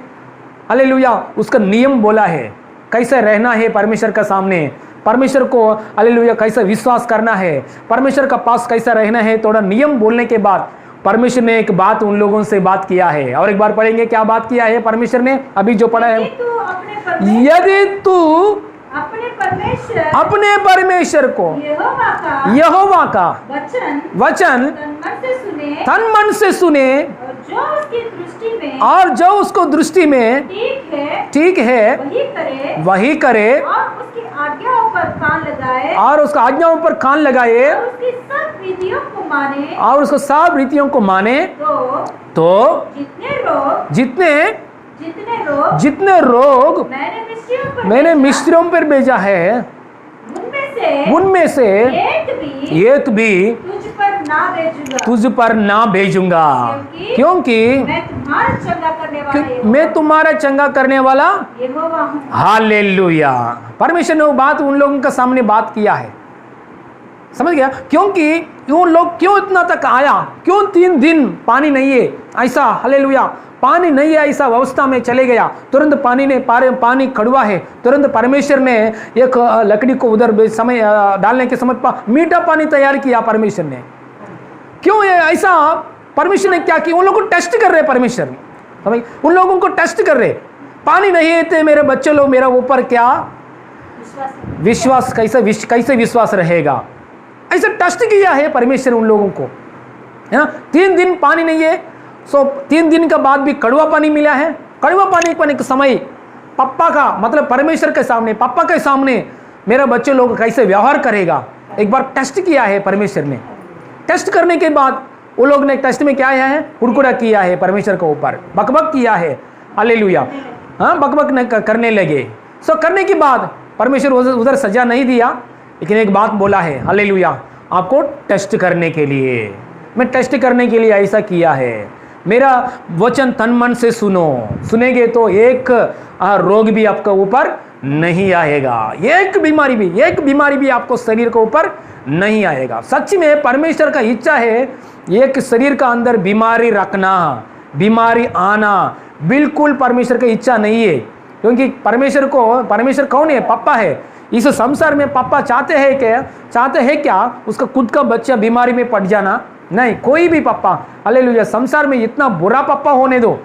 हालेलुया, उसका नियम बोला है, कैसे रहना है परमेश्वर का सामने, परमेश्वर को हालेलुया कैसे विश्वास करना है, परमेश्वर का पास कैसा रहना है। थोड़ा नियम बोलने के बाद परमेश्वर ने एक बात उन लोगों से बात किया है। और एक बार पढ़ेंगे क्या बात किया है परमेश्वर ने, अभी जो पढ़ा है। यदि तू अपने परमेश्वर को, यहोवा का वचन तन मन से सुने और जो उसको दृष्टि में ठीक है वही करे और उसका आज्ञाओं पर कान लगाए और उसको सब रीतियों को माने, तो जितने रोग मैंने मिस्रियों पर भेजा है उनमें से एक भी तुझ पर ना भेजूंगा, क्योंकि मैं तुम्हारा चंगा करने वाला हालेलुया। परमेश्वर ने वो बात उन लोगों के सामने बात किया है, समझ गया? क्योंकि वो लोग क्यों इतना तक आया, क्यों 3 दिन पानी नहीं है, ऐसा हालेलुया पानी नहीं है ऐसा अवस्था में चले गया। तुरंत पानी कड़वा है। तुरंत परमेश्वर ने एक लकड़ी को उधर समय डालने के समय मीठा पानी तैयार किया परमेश्वर ने। क्यों ये ऐसा? परमेश्वर ने क्या किया? उन लोगों को टेस्ट कर रहे परमेश्वर, समझ? उन लोगों को टेस्ट कर रहे। पानी नहीं है तो मेरे बच्चे लोग मेरा ऊपर क्या विश्वास, कैसे विश्वास रहेगा? ऐसा टेस्ट किया है परमेश्वर उन लोगों को, है ना? 3 दिन पानी नहीं है, 3 दिन के बाद भी कड़वा पानी मिला है। कड़वा पानी के समय पापा का, मतलब परमेश्वर के सामने, पापा के सामने मेरा बच्चे लोग कैसे व्यवहार करेगा, एक बार टेस्ट किया है परमेश्वर ने। टेस्ट करने के बाद वो लोग ने टेस्ट में क्या है? कुड़कुड़ा किया है परमेश्वर के ऊपर, बकबक किया है। हालेलुया। हाँ, बकबक करने लगे। करने के बाद परमेश्वर उधर सजा नहीं दिया, लेकिन एक बात बोला है, हालेलुया, आपको टेस्ट करने के लिए, मैं टेस्ट करने के लिए ऐसा किया है। मेरा वचन तन मन से सुनेंगे तो एक रोग भी आपका ऊपर नहीं आएगा, एक बीमारी भी आपको शरीर के ऊपर नहीं आएगा। सच में परमेश्वर का इच्छा है एक शरीर का अंदर बीमारी रखना, बीमारी आना बिल्कुल परमेश्वर की इच्छा नहीं है। क्योंकि परमेश्वर कौन है? पापा है। इस संसार में पापा चाहते हैं क्या उसका खुद का बच्चा बीमारी में पड़ जाना? नहीं, कोई भी पापा, हालेलुया, संसार में इतना बुरा पापा होने दो,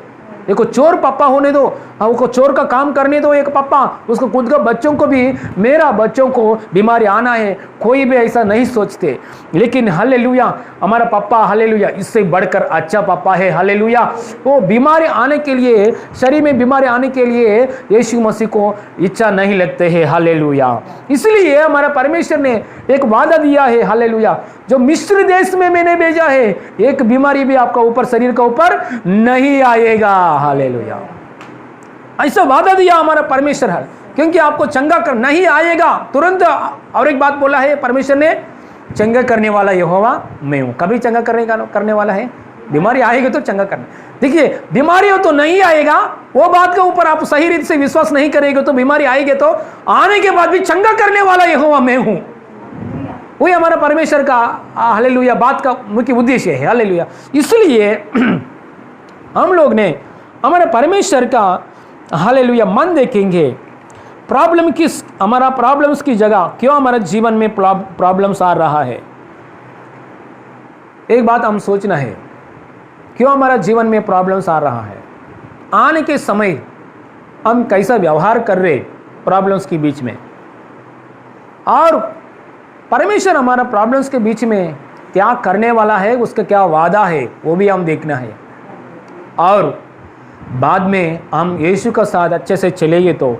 एक चोर पापा होने दो, वो चोर का काम करने दो एक पापा, उसको खुद का बच्चों को भी मेरा बच्चों को बीमारी आना है, कोई भी ऐसा नहीं सोचते। लेकिन हालेलुया हमारा पापा हालेलुया इससे बढ़कर अच्छा पापा है। हालेलुया वो बीमारी आने के लिए, शरीर में बीमारी आने के लिए यीशु मसीह को इच्छा नहीं लगते है। हालेलुया इसलिए हमारा परमेश्वर ने एक वादा दिया है। हालेलुया जो मिस्र देश में मैंने भेजा है, एक बीमारी भी आपका ऊपर शरीर का ऊपर नहीं आएगा। हालेलुया ऐसा वादा दिया हमारा परमेश्वर है, क्योंकि आपको चंगा कर नहीं आएगा तुरंत। और एक बात बोला है परमेश्वर ने, चंगा करने वाला यहोवा मैं हूं। कभी चंगा करने वाला है, बीमारी आएगी तो चंगा करना। देखिए बीमारी हो तो नहीं आएगा, वो बात के ऊपर आप सही रीत से विश्वास नहीं करेंगे तो बीमारी आएगी, तो आने के बाद भी चंगा करने वाला यहोवा मैं हूं। वही हमारा परमेश्वर का हालेलुया बात का मुख्य उद्देश्य है। हालेलुया इसलिए हम लोग ने हमारे परमेश्वर का हालेलुया मन देखेंगे। हमारा प्रॉब्लम्स की जगह क्यों हमारे जीवन में प्रॉब्लम्स आ रहा है, एक बात हम सोचना है, क्यों हमारा जीवन में प्रॉब्लम्स आ रहा है। आने के समय हम कैसा व्यवहार कर रहे प्रॉब्लम्स के बीच में, और परमेश्वर हमारा प्रॉब्लम्स के बीच में क्या करने वाला है, उसका क्या वादा है वो भी हम देखना है। और बाद में हम यीशु का साथ अच्छे से चलेंगे तो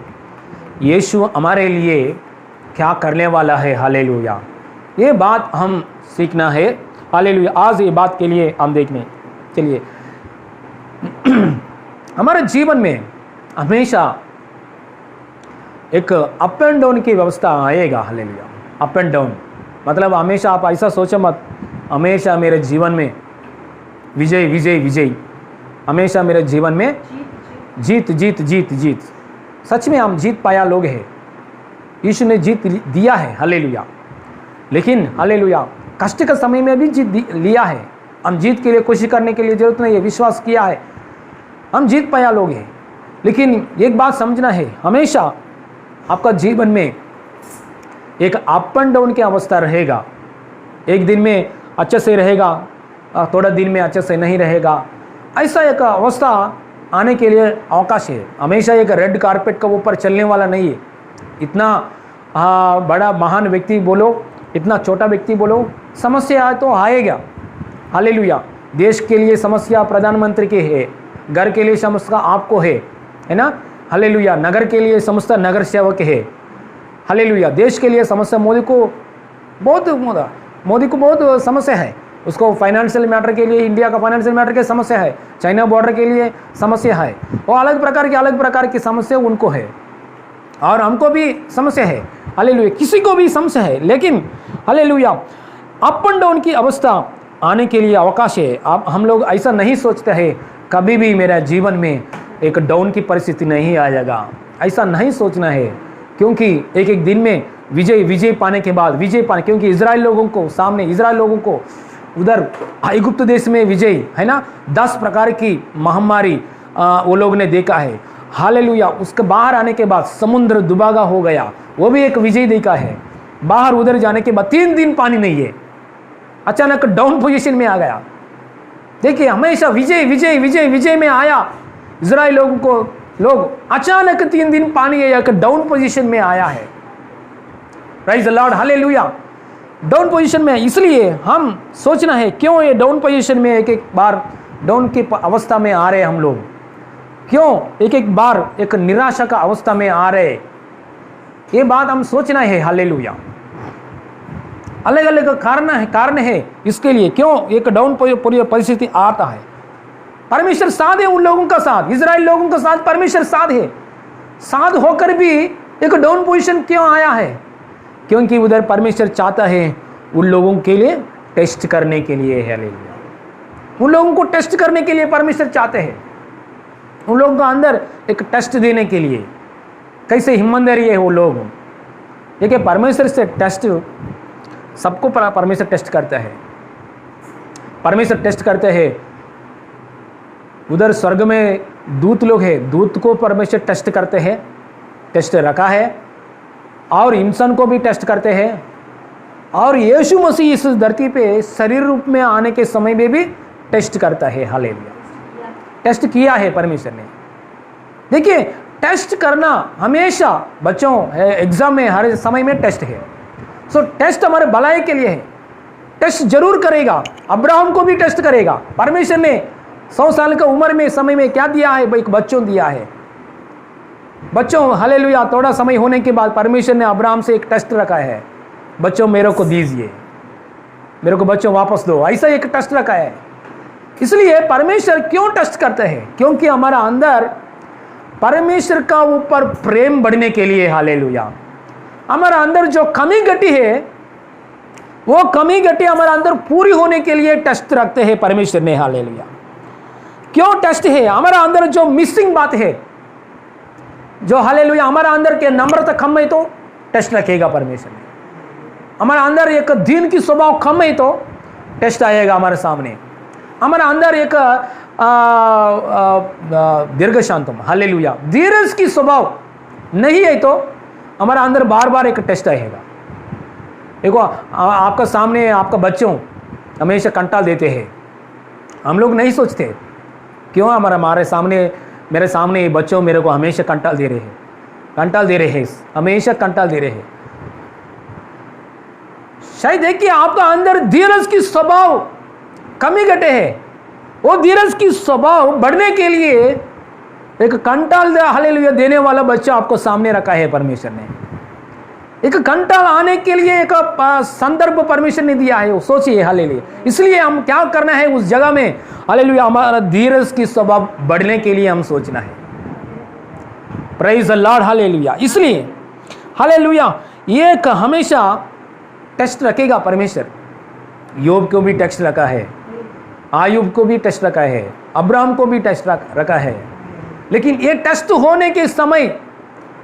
यीशु हमारे लिए क्या करने वाला है। हालेलुया ये बात हम सीखना है। हालेलुया आज ये बात के लिए हम देखने चलिए। हमारे जीवन में हमेशा एक अप एंड डाउन की व्यवस्था आएगा। हालेलुया अप एंड डाउन मतलब हमेशा आप ऐसा सोचो मत हमेशा मेरे जीवन में विजय विजय विजय, हमेशा मेरे जीवन में जीत जीत जीत जीत। सच में हम जीत पाया लोग हैं, यीशु ने जीत दिया है। हालेलुया लेकिन हालेलुया कष्ट के समय में भी जीत लिया है। हम जीत के लिए कोशिश करने के लिए जरूरत नहीं है, विश्वास किया है, हम जीत पाया लोग हैं। लेकिन एक बात समझना है, हमेशा आपका जीवन में एक अप एंड डाउन की अवस्था रहेगा। एक दिन में अच्छे से रहेगा, थोड़ा दिन में अच्छे से नहीं रहेगा, ऐसा एक अवस्था आने के लिए अवकाश है। हमेशा एक रेड कारपेट का ऊपर चलने वाला नहीं है। इतना बड़ा महान व्यक्ति बोलो, इतना छोटा व्यक्ति बोलो, समस्या आए तो आएगा। हालेलुया देश के लिए समस्या प्रधानमंत्री के है, घर के लिए समस्या आपको है ना। हालेलुया नगर के लिए समस्या नगर सेवक है। हालेलुया देश के लिए समस्या मोदी को बहुत समस्या है। उसको फाइनेंशियल मैटर के लिए, इंडिया का फाइनेंशियल मैटर की समस्या है, चाइना बॉर्डर के लिए समस्या है, वो अलग प्रकार की समस्या उनको है, और हमको भी समस्या है। हालेलुया किसी को भी समस्या है, लेकिन हालेलुया अप एंड डाउन की अवस्था आने के लिए अवकाश है। अब हम लोग ऐसा नहीं सोचते हैं कभी भी मेरा जीवन में एक डाउन की परिस्थिति नहीं आएगा, ऐसा नहीं सोचना है। क्योंकि एक एक दिन में विजय पाने के बाद क्योंकि इजराइल लोगों को उधर इजिप्ट देश में विजय है ना, 10 प्रकार की महामारी वो लोग ने देखा है। हालेलुया उसके बाहर आने के बाद समुद्र दुबागा हो गया, वो भी एक विजय देखा है। बाहर उधर जाने के बाद 3 दिन पानी नहीं है, अचानक डाउन पोजीशन में आ गया। देखिए हमेशा विजय में आया इजराइल लोगों को, लोग अचानक 3 दिन पानी है, एक डाउन पोजीशन में आया है। Praise the Lord hallelujah down position में। इसलिए हम सोचना है क्यों ये डाउन पोजीशन में एक बार डाउन की अवस्था में आ रहे हम लोग, क्यों एक बार एक निराशा का अवस्था में आ रहे, ये बात हम सोचना है। हालेलुया अलग अलग कारण है इसके लिए क्यों एक डाउन परिस्थिति आता है। परमेश्वर साथ है उन लोगों का साथ, इजराइल लोगों का साथ परमेश्वर साथ है, साथ होकर भी एक डाउन पोजीशन क्यों आया है, क्योंकि उधर परमेश्वर चाहता है उन लोगों के लिए टेस्ट करने के लिए। हालेलुया उन लोगों को टेस्ट करने के लिए परमेश्वर चाहते हैं, उन लोगों का अंदर एक टेस्ट देने के लिए, कैसे हिम्मत दे रही है वो लोग। देखिए परमेश्वर से टेस्ट सबको परमेश्वर टेस्ट करता है, परमेश्वर टेस्ट करते हैं। उधर स्वर्ग में दूत लोग हैं, दूत को परमेश्वर टेस्ट करते हैं, टेस्ट रखा है, और इंसान को भी टेस्ट करते हैं, और यीशु मसीह इस धरती पे शरीर रूप में आने के समय में भी टेस्ट करता है। हालेलुया टेस्ट किया है परमेश्वर ने। देखिए टेस्ट करना हमेशा, बच्चों एग्जाम में हर समय में टेस्ट है। सो टेस्ट हमारे भलाई के लिए है, टेस्ट जरूर करेगा। अब्राहम को भी टेस्ट करेगा। परमेश्वर ने 100 साल का उम्र में समय में क्या दिया है? एक बच्चों दिया है। बच्चों हालेलुया, थोड़ा समय होने के बाद परमेश्वर ने अब्राहम से एक टेस्ट रखा है, बच्चों मेरे को दीजिए, मेरे को बच्चों वापस दो, ऐसा एक टेस्ट रखा है। इसलिए परमेश्वर क्यों टेस्ट करते हैं? क्योंकि हमारा अंदर परमेश्वर का ऊपर प्रेम बढ़ने के लिए। हालेलुया, हमारा अंदर जो कमी घटी है वो कमी घटी हमारा अंदर पूरी होने के लिए टेस्ट रखते हैं परमेश्वर ने। हालेलुया, क्यों टेस्ट है? हमारा अंदर जो मिसिंग बात है, जो हालेलुया हमारा अंदर के नम्रता कम है तो टेस्ट रखेगा परमेश्वर ने। हमारा अंदर एक दीन की स्वभाव कम है तो टेस्ट आएगा हमारे सामने। हमारा अंदर एक दीर्घ शांतम, हालेलुया धीरज की स्वभाव नहीं है तो हमारा अंदर बार बार एक टेस्ट आएगा। देखो आपका सामने आपका बच्चों हमेशा कंटाल देते हैं, हम लोग नहीं सोचते क्यों हमारे सामने, मेरे सामने बच्चों मेरे को हमेशा कंटाल दे रहे हैं, हमेशा कंटाल दे रहे हैं। शायद देखिए आपका अंदर धीरज की स्वभाव कमी घटे है। वो धीरज की स्वभाव बढ़ने के लिए एक कंटाल हालेलुया देने वाला बच्चा आपको सामने रखा है परमेश्वर ने। एक कंटाल आने के लिए एक संदर्भ परमेश्वर ने दिया है, वो सोचिए हालेलुया। इसलिए हम क्या करना है उस जगह में? हालेलुया हमारा धीरज की स्वभाव बढ़ने के लिए हम सोचना है। Praise the Lord, hallelujah. इसलिए हालेलुया ये हमेशा टेस्ट रखेगा परमेश्वर। योब को भी टेस्ट रखा है, आयुब को भी टेस्ट रखा है, अब्राहम को भी टेस्ट रखा है। लेकिन ये टेस्ट होने के समय,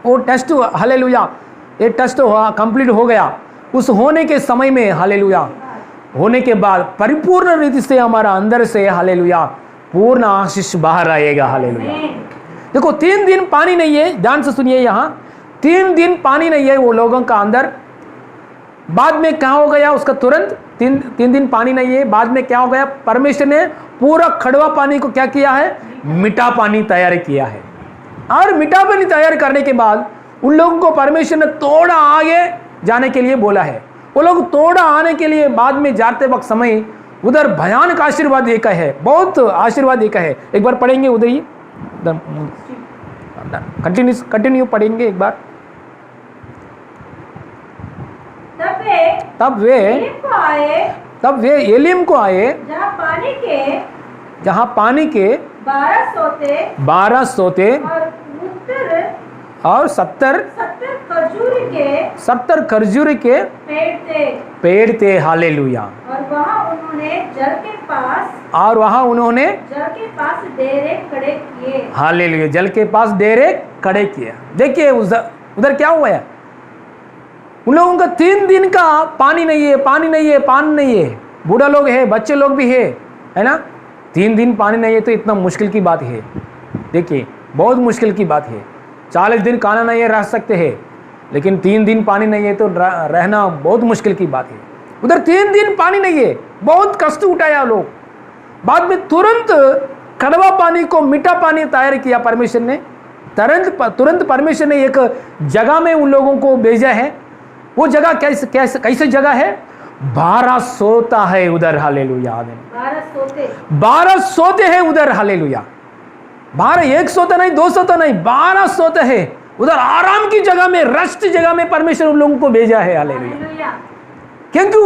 वो टेस्ट हालेलुया ये टेस्ट कंप्लीट हो गया, उस होने के समय में हालेलुया होने के बाद परिपूर्ण रीति से हमारा अंदर से हालेलुया पूर्ण आशीष बाहर आएगा। हालेलुया देखो 3 दिन पानी नहीं है, ध्यान से सुनिए, यहाँ 3 दिन पानी नहीं है वो लोगों का अंदर। बाद में क्या हो गया? उसका तुरंत 3 दिन पानी नहीं है, बाद में क्या हो गया? परमेश्वर ने पूरा कड़वा पानी को क्या किया है? मीठा पानी तैयार किया है। और मीठा पानी तैयार करने के बाद उन लोगों को परमेश्वर ने थोड़ा आगे जाने के लिए बोला है। वो लोग थोड़ा आने के लिए बाद में जाते वक्त समय उधर भयानक आशीर्वाद देखा है, बहुत आशीर्वाद देखा है। एक बार पढ़ेंगे उधर ही, कंटिन्यू पढ़ेंगे एक बार। तब वे एलीम को आए जहाँ पानी के 12 सोते और 70 खजूर के पेड़ थे। हालेलुया। और वहाँ उन्होंने जल के पास डेरे खड़े किए। हालेलुया, जल के पास डेरे खड़े किए। देखिए उधर क्या हुआ है? उन लोगों का 3 दिन का पानी नहीं है। बूढ़ा लोग है, बच्चे लोग भी है ना। 3 दिन पानी नहीं है तो इतना मुश्किल की बात है। देखिए बहुत मुश्किल की बात है। 40 दिन खाना नहीं है, रह सकते हैं, लेकिन 3 दिन पानी नहीं है तो रहना बहुत मुश्किल की बात है। उधर 3 दिन पानी नहीं है, बहुत कष्ट उठाया लोग। बाद में तुरंत कड़वा पानी को मीठा पानी तैयार किया परमेश्वर ने। तुरंत परमेश्वर ने एक जगह में उन लोगों को भेजा है। वो जगह कैसे जगह है? 12 सोता है उधर। हालेलुया, 12 सोते हैं उधर। हालेलुया, 12 1 सोता नहीं, 2 सोता नहीं, 12 सोते हैं उधर। आराम की जगह में, रेस्ट जगह में परमेश्वर उन लोगों को भेजा है। हालेलुया, क्योंकि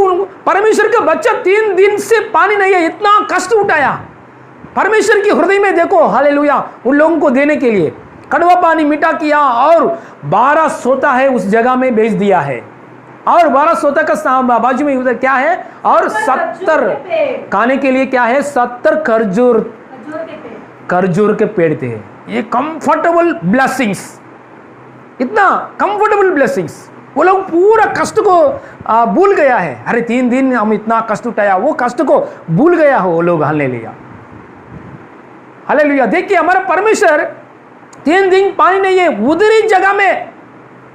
परमेश्वर का बच्चा 3 दिन से पानी नहीं है, इतना कष्ट उठाया। परमेश्वर की हृदय में देखो हालेलुया उन लोगों को देने के लिए कड़वा पानी मीठा किया और 12 सोता है उस जगह में भेज दिया है। और 12 सोता का बाजू में उधर क्या है? और 70 खाने के लिए क्या है? 70 खजूर के पेड़ थे। ये कंफर्टेबल ब्लेसिंग्स, इतना कंफर्टेबल ब्लेसिंग्स। वो लोग पूरा कष्ट को भूल गया है। अरे 3 दिन हम इतना कष्ट उठाया, वो कष्ट को भूल गया हो वो लोग। Hallelujah, hallelujah. देखिए हमारा परमेश्वर 3 दिन पानी नहीं है, उधरी जगह में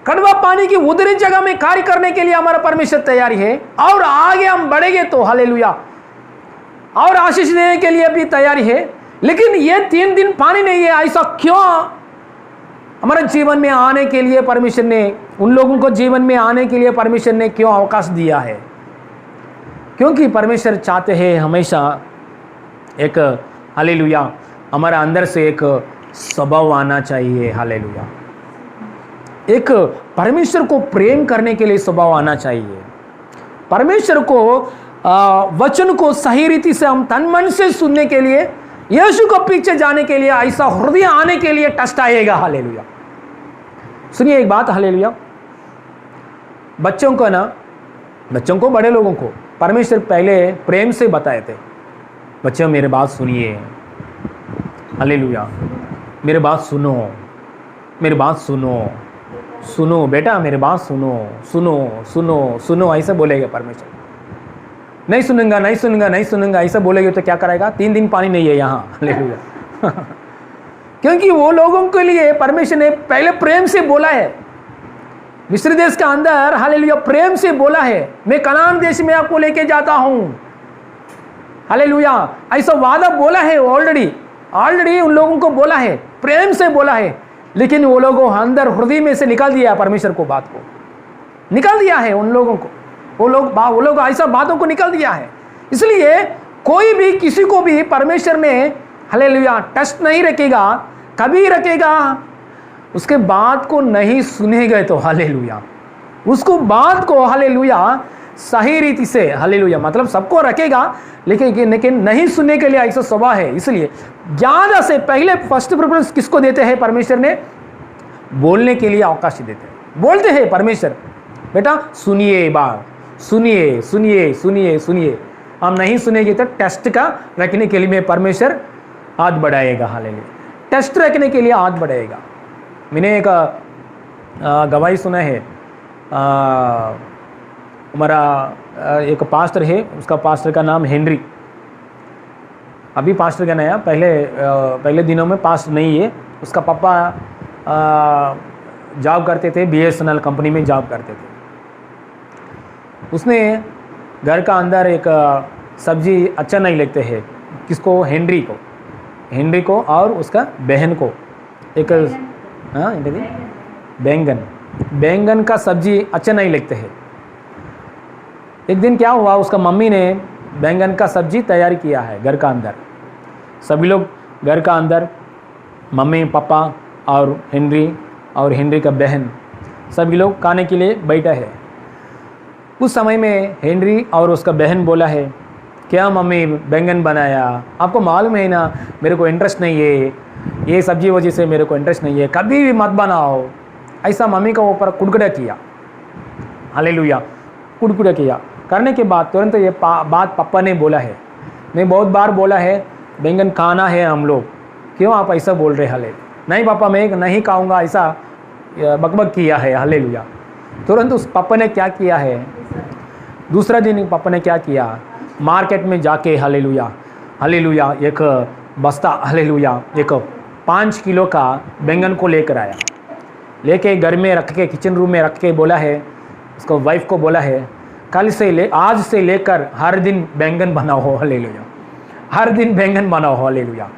कड़वा पानी की उधरी जगह में कार्य करने के लिए हमारा परमेश्वर तैयारी है। और आगे हम बढ़ेंगे तो हालेलुया और आशीष देने के लिए भी तैयारी है। लेकिन ये 3 दिन पानी नहीं है, ऐसा क्यों? हमारे जीवन में आने के लिए परमेश्वर ने, उन लोगों को जीवन में आने के लिए परमेश्वर ने क्यों अवकाश दिया है? क्योंकि परमेश्वर चाहते हैं हमेशा एक, हालेलुया, हमारा अंदर से एक स्वभाव आना चाहिए। हालेलुया, एक परमेश्वर को प्रेम करने के लिए स्वभाव आना चाहिए। परमेश्वर को वचन को सही रीति से हम तन मन से सुनने के लिए, यीशु को पीछे जाने के लिए, ऐसा हृदय आने के लिए टेस्ट आएगा। हालेलुया, सुनिए एक बात, हालेलुया, बच्चों को ना, बच्चों को, बड़े लोगों को परमेश्वर पहले प्रेम से बताए थे, बच्चों मेरे बात सुनिए, हालेलुया, मेरे बात सुनो, मेरी बात सुनो, सुनो बेटा, मेरी बात सुनो, सुनो सुनो सुनो, ऐसा बोलेगा परमेश्वर। नहीं सुनूंगा, नहीं सुनूंगा, नहीं सुनूंगा, ऐसा बोलेगे तो क्या करेगा? 3 दिन पानी नहीं है यहाँ। हालेलुया क्योंकि वो लोगों के लिए परमेश्वर ने पहले प्रेम से बोला है। मिस्र देश के अंदर, हालेलुया, प्रेम से बोला है, मैं कनान देश में आपको लेके जाता हूं। हालेलुया, ऐसा वादा बोला है ऑलरेडी उन लोगों को बोला है, प्रेम से बोला है, लेकिन वो लोगों अंदर हृदय में से निकाल दिया परमेश्वर को, बात को निकाल दिया है उन लोगों को, वो लोग ऐसा बातों को निकाल दिया है। इसलिए कोई भी किसी को भी परमेश्वर में, हालेलुया, टेस्ट नहीं रखेगा, कभी रखेगा, उसके बात को नहीं सुनेगा तो हालेलुया, उसको बात को, हालेलुया, सही रीति से, हालेलुया, मतलब सबको रखेगा, लेकिन नहीं सुनने के लिए ऐसा स्वभाव है। इसलिए ज्यादा से पहले फर्स्ट प्रेफरेंस किसको देते हैं? परमेश्वर ने बोलने के लिए अवकाश देते हैं। बोलते हैं परमेश्वर, बेटा सुनिए, बात सुनिए, सुनिए, सुनिए, सुनिए। हम नहीं सुनेंगे तो टेस्ट का रखने के लिए परमेश्वर हाथ बढ़ाएगा। हालेलुया, टेस्ट रखने के लिए हाथ बढ़ाएगा। मैंने एक गवाही सुना है, हमारा एक पास्टर है, उसका पास्टर का नाम हेनरी, अभी पास्टर का नया, पहले दिनों में पास्टर नहीं है। उसका पापा जॉब करते थे, BSNL कंपनी में जॉब करते थे। उसने घर का अंदर एक सब्जी अच्छा नहीं लगते है, किसको? हेनरी को और उसका बहन को, एक बैंगन का सब्जी अच्छा नहीं लगते है। एक दिन क्या हुआ, उसका मम्मी ने बैंगन का सब्जी तैयार किया है घर का अंदर। सभी लोग घर का अंदर, मम्मी, पापा और हेनरी का बहन, सभी लोग खाने के लिए बैठा है। उस समय में हेनरी और उसका बहन बोला है, क्या मम्मी बैंगन बनाया? आपको मालूम है ना मेरे को इंटरेस्ट नहीं है, ये सब्जी वजह से मेरे को इंटरेस्ट नहीं है, कभी भी मत बनाओ। ऐसा मम्मी का ऊपर कुड़कुड़ा किया। हालेलुया, कुड़कुड़ा किया। करने के बाद तुरंत ये बात पापा ने बोला है, मैं बहुत बार बोला है बैंगन खाना है हम लोग, क्यों आप ऐसा बोल रहे? हाले नहीं पापा, मैं नहीं खाऊंगा, ऐसा बकबक किया है। हालेलुया, तुरंत उस पापा ने क्या किया है, दूसरा दिन पापा ने क्या किया, मार्केट में जाके, हालेलुया, हालेलुया, एक बस्ता, हालेलुया, एक 5 किलो का बैंगन को लेकर आया। लेके घर में रख के, किचन रूम में रख के बोला है, उसको वाइफ को बोला है, आज से लेकर हर दिन बैंगन बनाओ। हालेलुया, हर दिन बैंगन बनाओ। हालेलुया,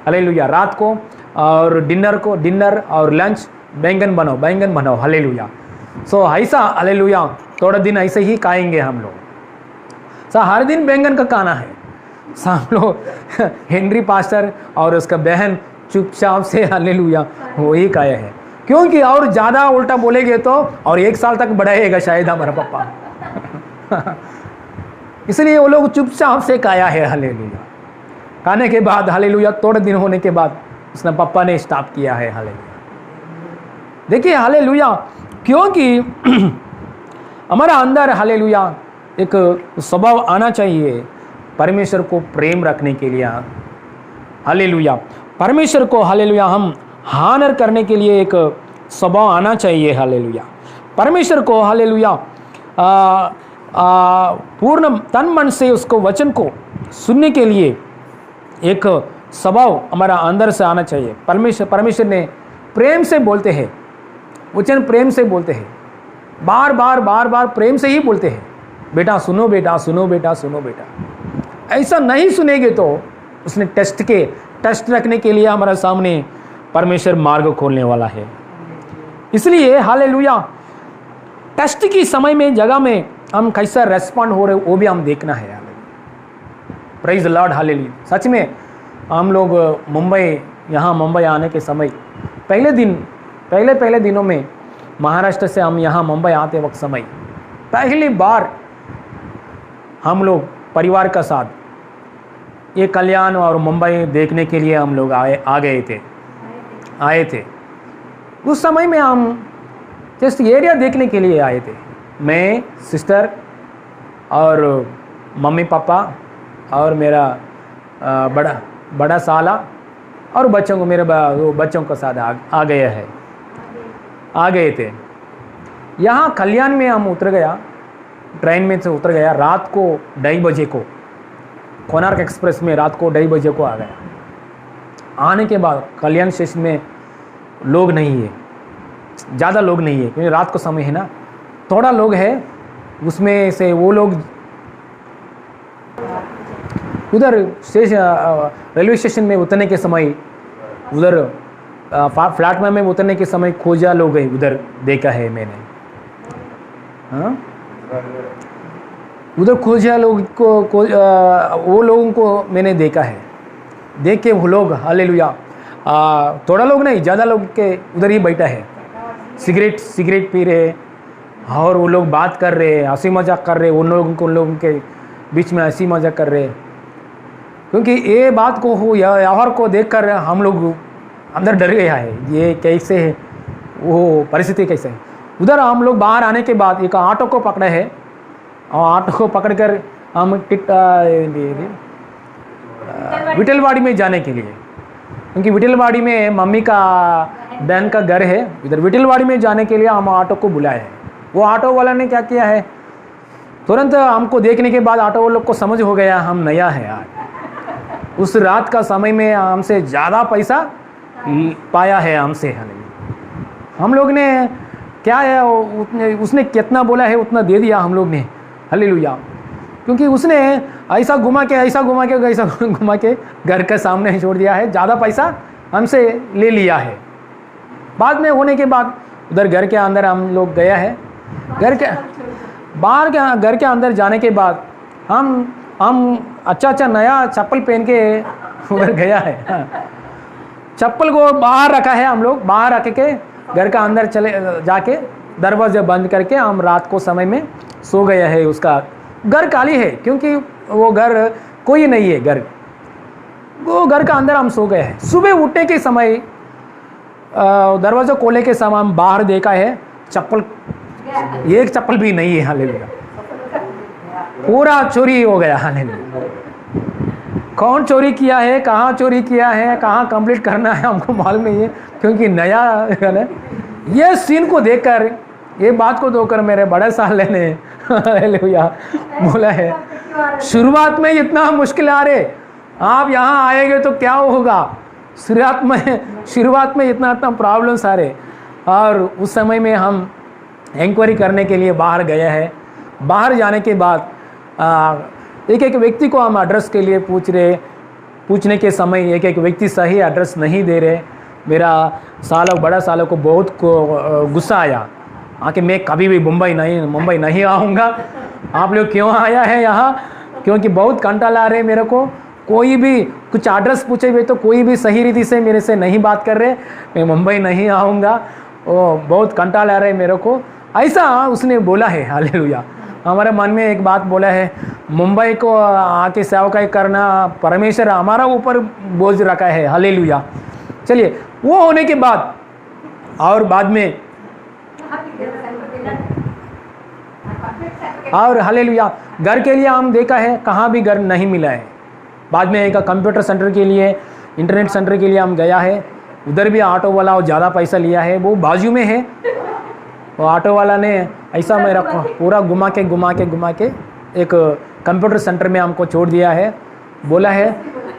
हालेलुया, रात को और डिनर और लंच बैंगन बनाओ। हालेलुया। सो ऐसा, हालेलुया, थोड़ा दिन ऐसे ही खाएंगे हम लोग। हर दिन बैंगन का खाना है। हम लोग हेनरी पास्टर और उसका बहन चुपचाप से, हालेलुया, वही खाया है, क्योंकि और ज़्यादा उल्टा बोलेंगे तो और 1 साल तक बढ़ाएगा शायद हमारा पापा। इसलिए वो लोग चुपचाप से खाया है। हालेलुया, खाने के बाद, हालेलुया, थोड़े दिन होने के बाद उसने पापा ने स्टॉप किया है। हालेलुया, देखिए, हालेलुया, क्योंकि हमारा अंदर, हालेलुया, एक स्वभाव आना चाहिए परमेश्वर को प्रेम रखने के लिए। हालेलुया, परमेश्वर को, हालेलुया, हम हानर करने के लिए एक स्वभाव आना चाहिए। हालेलुया, परमेश्वर को, हालेलुया, पूर्ण तन मन से उसको वचन को सुनने के लिए एक स्वभाव हमारा अंदर से आना चाहिए। परमेश्वर ने प्रेम से बोलते हैं, वचन प्रेम से बोलते हैं, बार बार प्रेम से ही बोलते हैं, बेटा सुनो, बेटा सुनो, बेटा सुनो, बेटा। ऐसा नहीं सुनेंगे तो उसने टेस्ट टेस्ट रखने के लिए हमारे सामने परमेश्वर मार्ग खोलने वाला है। इसलिए हालेलुया, टेस्ट की समय में जगह में हम कैसा रेस्पॉन्ड हो रहे वो भी हम देखना है। Praise the Lord, hallelujah. सच में हम लोग यहाँ मुंबई आने के समय पहले दिनों में महाराष्ट्र से हम यहाँ मुंबई आते वक्त समय पहली बार हम लोग परिवार का साथ ये कल्याण और मुंबई देखने के लिए हम लोग आए थे। उस समय में हम जस्ट एरिया देखने के लिए आए थे, मैं, सिस्टर और मम्मी पापा और मेरा बड़ा साला और बच्चों को बच्चों के साथ आ गए थे। यहाँ कल्याण में हम उतर गया, ट्रेन में से उतर गया रात को 2:30 बजे को, कोणार्क एक्सप्रेस में रात को 2:30 बजे को आ गया। आने के बाद कल्याण स्टेशन में लोग नहीं है, ज़्यादा लोग नहीं है क्योंकि रात को समय है ना, थोड़ा लोग है। उसमें से वो लोग उधर रेलवे स्टेशन में उतरने के समय, उधर प्लेटफॉर्म में उतरने के समय खोजा लोग है, उधर देखा है मैंने। हाँ, उधर खोजा लोग को वो लोगों को मैंने देखा है। देख के वो लोग हालेलुया, थोड़ा लोग नहीं, ज़्यादा लोग के उधर ही बैठा है, सिगरेट पी रहे और वो लोग बात कर रहे, हंसी मजाक कर रहे, उन लोगों के बीच में हंसी मजाक कर रहे। क्योंकि ये बात को व्यवहार को देखकर हम लोग अंदर डर गया है, ये कैसे है, वो परिस्थिति कैसे है। उधर हम लोग बाहर आने के बाद एक ऑटो को पकड़े है और ऑटो को पकड़कर हम विठलवाड़ी में जाने के लिए, क्योंकि विठलवाड़ी में मम्मी का बहन का घर है, इधर विठलवाड़ी में जाने के लिए हम ऑटो को बुलाए हैं। वो ऑटो वाला ने क्या किया है, तुरंत हमको देखने के बाद ऑटो वालों को समझ हो गया हम नया है यार। उस रात का समय में हमसे ज़्यादा पैसा पाया है हमसे। हम लोग ने क्या है, उसने कितना बोला है उतना दे दिया हम लोग ने, हालेलुया। क्योंकि उसने ऐसा घुमा के घर के सामने छोड़ दिया है, ज़्यादा पैसा हमसे ले लिया है। बाद में होने के बाद उधर घर के अंदर हम लोग गया है, घर के अंदर जाने के बाद हम अच्छा नया चप्पल पहन के उधर गया है। हाँ। चप्पल को बाहर रखा है, हम लोग बाहर रख के घर का अंदर चले जाके दरवाजे बंद करके हम रात को समय में सो गया है। उसका घर खाली है क्योंकि वो घर कोई नहीं है, वो घर का अंदर हम सो गए हैं। सुबह उठने के समय दरवाजा खोलने के समय हम बाहर देखा है, एक चप्पल भी नहीं है, हालेलुया। पूरा चोरी हो गया, हालेलुया। कौन चोरी किया है, कहाँ चोरी किया है, कहाँ कंप्लीट करना है हमको मालूम नहीं है, क्योंकि नया है ना। ये सीन को देखकर, ये बात को देखकर मेरे बड़े साले ने हालेलुया बोला है, शुरुआत में इतना मुश्किल आ रहे, आप यहाँ आएंगे तो क्या होगा। शुरुआत में इतना प्रॉब्लम्स आ रहे। और उस समय में हम इंक्वायरी करने के लिए बाहर गए हैं। बाहर जाने के बाद एक व्यक्ति को हम एड्रेस के लिए पूछने के समय एक व्यक्ति सही एड्रेस नहीं दे रहे। मेरा बड़ा सालों को बहुत गुस्सा आया कि मैं कभी भी मुंबई नहीं आऊँगा, आप लोग क्यों आया है यहाँ, क्योंकि बहुत कंटाल आ रहे मेरे को। कोई भी कुछ एड्रेस पूछे हुए तो कोई भी सही रीति से मेरे से नहीं बात कर रहे, मैं मुंबई नहीं आऊँगा, वो बहुत कंटाल आ रहे मेरे को, ऐसा उसने बोला है। हालेलुया। हमारे मन में एक बात बोला है, मुंबई को आके सेवकाई करना परमेश्वर हमारा ऊपर बोझ रखा है। हालेलुया। चलिए, वो होने के बाद और बाद में और हालेलुया घर के लिए हम देखा है, कहाँ भी घर नहीं मिला है। बाद में एक कंप्यूटर सेंटर के लिए, इंटरनेट सेंटर के लिए हम गया है, उधर भी ऑटो वाला ज़्यादा पैसा लिया है, वो बाजू में है। वो ऑटो वाला ने ऐसा मेरा पूरा घुमा के एक कंप्यूटर सेंटर में हमको छोड़ दिया है। बोला है,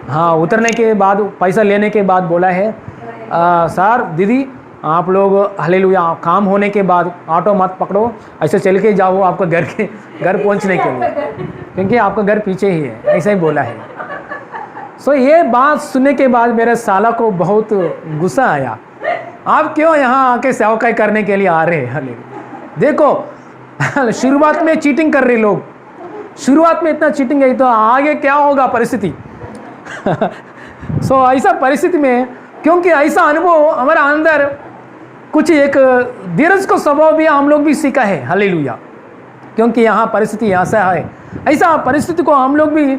हाँ, उतरने के बाद पैसा लेने के बाद बोला है, सर दीदी आप लोग हालेलुया काम होने के बाद ऑटो मत पकड़ो, ऐसे चल के जाओ आपका घर पहुंचने के लिए, क्योंकि आपका घर पीछे ही है, ऐसा ही बोला है। ये बात सुनने के बाद मेरे साला को बहुत गुस्सा आया। आप क्यों यहाँ आके सेवकाई करने के लिए आ रहे हैं? देखो शुरुआत में चीटिंग कर रहे लोग, शुरुआत में इतना चीटिंग है तो आगे क्या होगा परिस्थिति। ऐसा परिस्थिति में, क्योंकि ऐसा अनुभव हमारे अंदर कुछ एक धीरज को स्वभाव भी हम लोग भी सीखा है। हालेलुया। क्योंकि यहाँ परिस्थिति ऐसा है, ऐसा परिस्थिति को हम लोग भी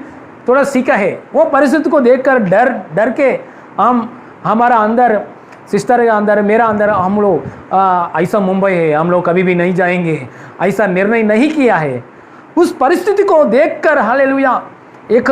थोड़ा सीखा है। वो परिस्थिति को देखकर डर के हमारा अंदर, सिस्टर के अंदर, मेरा अंदर, हम लोग ऐसा मुंबई है, हम लोग कभी भी नहीं जाएंगे, ऐसा निर्णय नहीं किया है। उस परिस्थिति को देखकर हालेलुया एक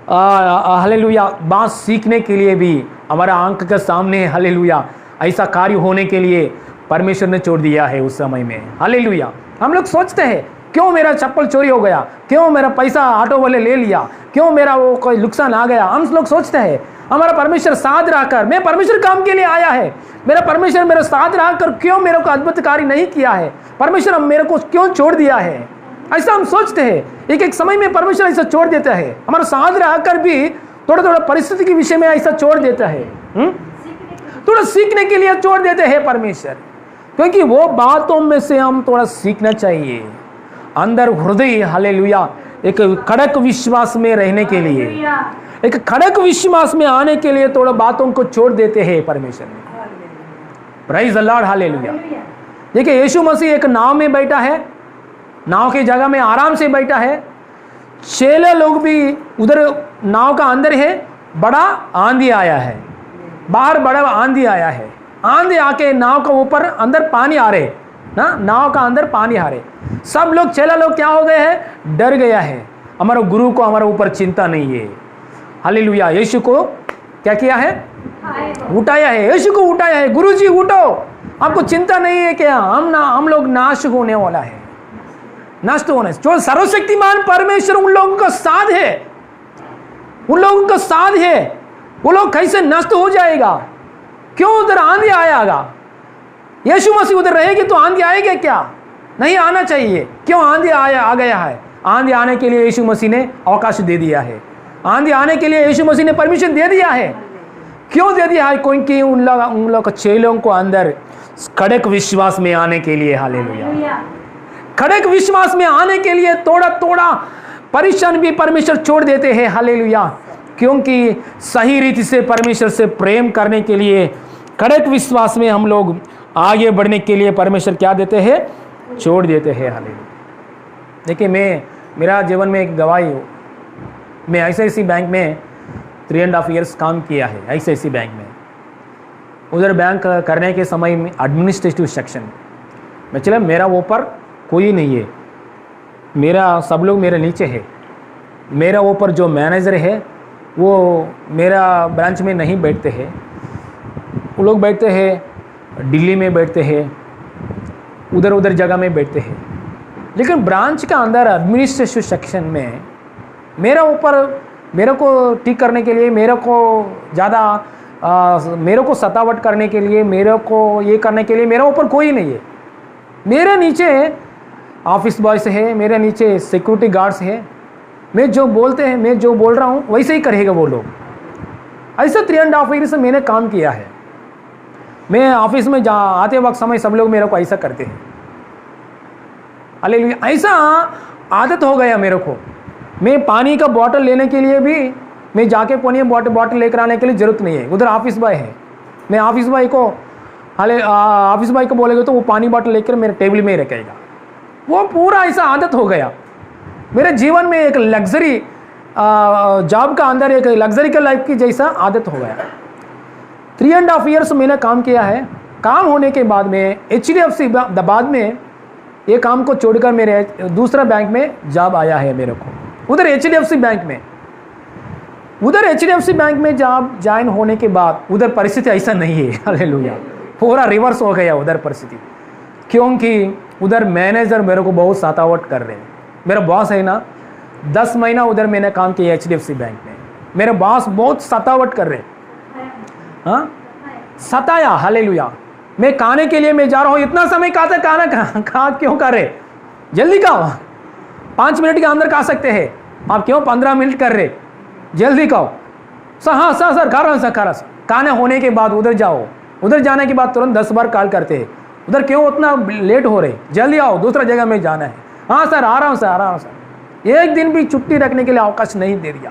हालेलुया बात सीखने के लिए भी हमारा आंख के सामने हालेलुया ऐसा कार्य होने के लिए परमेश्वर ने छोड़ दिया है उस समय में। हालेलुया। हम लोग सोचते हैं क्यों मेरा चप्पल चोरी हो गया, क्यों मेरा पैसा ऑटो वाले ले लिया, क्यों मेरा वो कोई नुकसान आ गया। हम लोग सोचते हैं हमारा परमेश्वर साथ रहकर, मैं परमेश्वर काम के लिए आया है, मेरा परमेश्वर मेरा साथ रहकर क्यों मेरे को अद्भुत कार्य नहीं किया है, परमेश्वर मेरे को क्यों छोड़ दिया है, ऐसा हम सोचते हैं। एक समय में परमेश्वर ऐसा छोड़ देता है, हमारा साथ रहकर भी थोड़ा परिस्थिति के विषय में ऐसा छोड़ देता है, थोड़ा सीखने के लिए छोड़ देते हैं परमेश्वर। क्योंकि वो बातों में से हम थोड़ा सीखना चाहिए। अंदर हृदय हालेलुया एक कड़क विश्वास में रहने के लिए, एक कड़क विश्वास में आने के लिए थोड़ा बातों को छोड़ देते हैं परमेश्वर। Praise the Lord. हालेलुया। देखिए यीशु मसीह एक नाव में बैठा है, नाव की जगह में आराम से बैठा है। चेले लोग भी उधर नाव का अंदर है, बड़ा आंधी आया है, बाहर बड़ा आंधी आया है। आंधी आके नाव का ऊपर अंदर पानी आ रहे ना, नाव का अंदर पानी आ रहे। सब लोग, चेला लोग क्या हो गए हैं? डर गया है। हमारे गुरु को हमारे ऊपर चिंता नहीं है। हालेलुया। यीशु को क्या किया है? उठाया है। यीशु को उठाया है। गुरु जी उठो, आपको चिंता नहीं है क्या? हम लोग नाश होने वाला है, नष्ट होने। जो सर्वशक्तिमान परमेश्वर उन लोगों का साथ है, उन लोगों का साथ है। वो लोग कैसे नष्ट हो जाएगा? क्यों उधर आंधी आएगा? यीशु मसीह उधर रहेगी तो आंधी आएगी क्या? नहीं आना चाहिए। क्यों आंधी आ गया है? आंधी आने के लिए यीशु मसीह ने अवकाश दे दिया है। आंधी आने के लिए यीशु मसीह ने परमिशन दे दिया है। क्यों दे दिया है? क्योंकि उन लोग चेलों को अंदर कड़क विश्वास में आने के लिए, हालेलुया, कड़क विश्वास में आने के लिए थोड़ा परेशान भी परमेश्वर छोड़ देते हैं। हालेलुया। क्योंकि सही रीति से परमेश्वर से प्रेम करने के लिए, कड़क विश्वास में हम लोग आगे बढ़ने के लिए परमेश्वर क्या देते हैं? छोड़ देते हैं। हालेलुया। देखिए मेरा जीवन में एक गवाही हो, मैं ICICI बैंक में 3.5 इयर्स काम किया है। ICICI बैंक में उधर बैंक करने के समय में एडमिनिस्ट्रेटिव सेक्शन में चला, मेरा ऊपर कोई नहीं है, मेरा सब लोग मेरे नीचे है। मेरा ऊपर जो मैनेजर है वो मेरा ब्रांच में नहीं बैठते हैं, वो लोग बैठते हैं दिल्ली में, बैठते हैं उधर जगह में बैठते हैं। लेकिन ब्रांच का अंदर एडमिनिस्ट्रेटिव सेक्शन में मेरा ऊपर, मेरे को ठीक करने के लिए, मेरे को ज़्यादा मेरे को सतावट करने के लिए, मेरे को ये करने के लिए मेरा ऊपर कोई नहीं है। मेरे नीचे ऑफिस बॉयज है, मेरे नीचे सिक्योरिटी गार्ड्स है। मैं जो बोलते हैं, मैं जो बोल रहा हूँ वैसे ही करेगा वो लोग। ऐसा 3.5 ईयर से मैंने काम किया है। मैं ऑफिस में आते वक्त समय सब लोग मेरे को ऐसा करते हैं। हालेलुया। ऐसा आदत हो गया मेरे को। मैं पानी का बॉटल लेने के लिए भी मैं जाके पानी बॉटल लेकर आने के लिए ज़रूरत नहीं है, उधर ऑफिस बॉय है। मैं ऑफिस बॉय को ऑफिस बॉय को बोलेगा तो वो पानी बॉटल लेकर मेरे टेबल में ही रखेगा। वो पूरा ऐसा आदत हो गया मेरे जीवन में। एक लग्जरी जॉब का अंदर एक लग्जरी का लाइफ की जैसा आदत हो गया। 3.5 ईयर्स मैंने काम किया है। काम होने के बाद में HDFC बाद में ये काम को छोड़कर मेरे दूसरा बैंक में जॉब आया है मेरे को, उधर HDFC बैंक में। उधर HDFC बैंक में जॉब ज्वाइन होने के बाद उधर परिस्थिति ऐसा नहीं है। हालेलुया। पूरा रिवर्स हो गया उधर परिस्थिति, क्योंकि उधर मैनेजर मेरे को बहुत सतावट कर रहे हैं। मेरा बॉस है ना, 10 महीना उधर मैंने काम किया HDFC बैंक में। मेरे बॉस बहुत सतावट कर रहे हैं, हाँ सताया। हालेलुया। मैं खाने के लिए मैं जा रहा हूँ, इतना समय खाना खा क्यों कर रहे? जल्दी खाओ, 5 मिनट के अंदर खा सकते हैं, आप क्यों 15 मिनट कर रहे? जल्दी खाओ। हाँ सर खा रहा सर। खाना होने के बाद उधर जाओ, उधर जाने के बाद तुरंत 10 बार कॉल करते हैं, उधर क्यों उतना लेट हो रहे, जल्दी आओ, दूसरा जगह में जाना है। हाँ सर आ रहा हूँ सर। एक दिन भी छुट्टी रखने के लिए अवकाश नहीं दे दिया।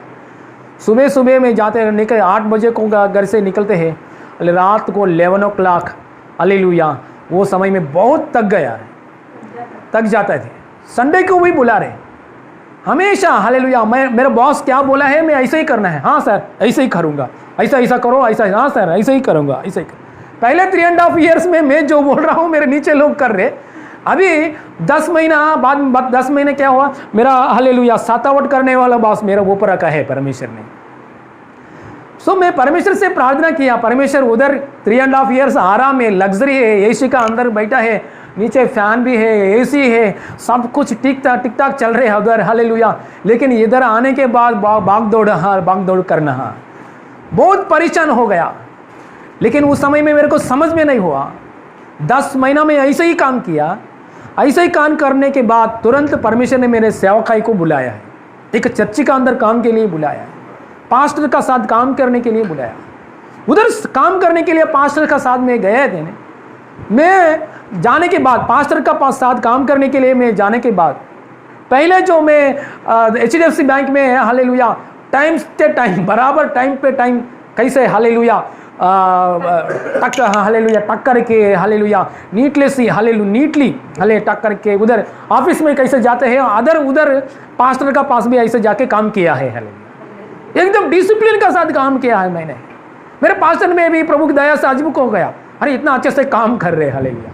सुबह में जाते निकले 8 बजे को घर से निकलते हैं, रात को 11 o'clock, हालेलुया, वो समय में बहुत थक गया है, थक जाते थे। संडे को भी बुला रहे हमेशा, हालेलुया। मेरा बॉस क्या बोला है मैं ऐसे ही करना है, हाँ सर ऐसे ही करूँगा, ऐसा करो, ऐसा, हाँ सर ऐसे ही करूँगा, ऐसे ही पहले 3.5 years में मैं जो बोल रहा हूँ मेरे नीचे लोग कर रहे। अभी 10 महीना बाद 10 महीने क्या हुआ, मेरा हालेलुया सातावट करने वाला बॉस मेरा ऊपर रखा है परमेश्वर ने। सो मैं परमेश्वर से प्रार्थना किया, परमेश्वर उधर 3.5 years आराम है, लग्जरी है, एसी का अंदर बैठा है, नीचे फैन भी है, एसी है, सब कुछ ठीक ठाक चल रहे हैं उधर, हालेलुया। लेकिन इधर आने के बाद भाग दौड़ करना, बहुत परेशान हो गया। लेकिन उस समय में मेरे को समझ में नहीं हुआ। 10 महीना में ऐसे ही काम किया। ऐसे ही काम करने के बाद तुरंत परमेश्वर ने मेरे सेवकाई को बुलाया है, एक चर्च का अंदर काम के लिए बुलाया है, पास्टर का साथ काम करने के लिए बुलाया। उधर काम करने के लिए पास्टर का साथ में गए थे। मैं जाने के बाद पास्टर का साथ काम करने के लिए मैं जाने के बाद पहले जो मैं HDFC बैंक में, हालेलुया, टाइम से टाइम बराबर टाइम पे टाइम कैसे, हालेलुया, हालेलुया टक करके, हालेलुया नीटली टक करके उधर ऑफिस में कैसे जाते हैं, उधर पास्टर का पास भी ऐसे जाके काम किया है, हालेलुया, एकदम डिसिप्लिन का साथ काम किया है मैंने। मेरे पास्टर में भी प्रभु की दया से अजब हो गया, अरे इतना अच्छे से काम कर रहे, हालेलुया,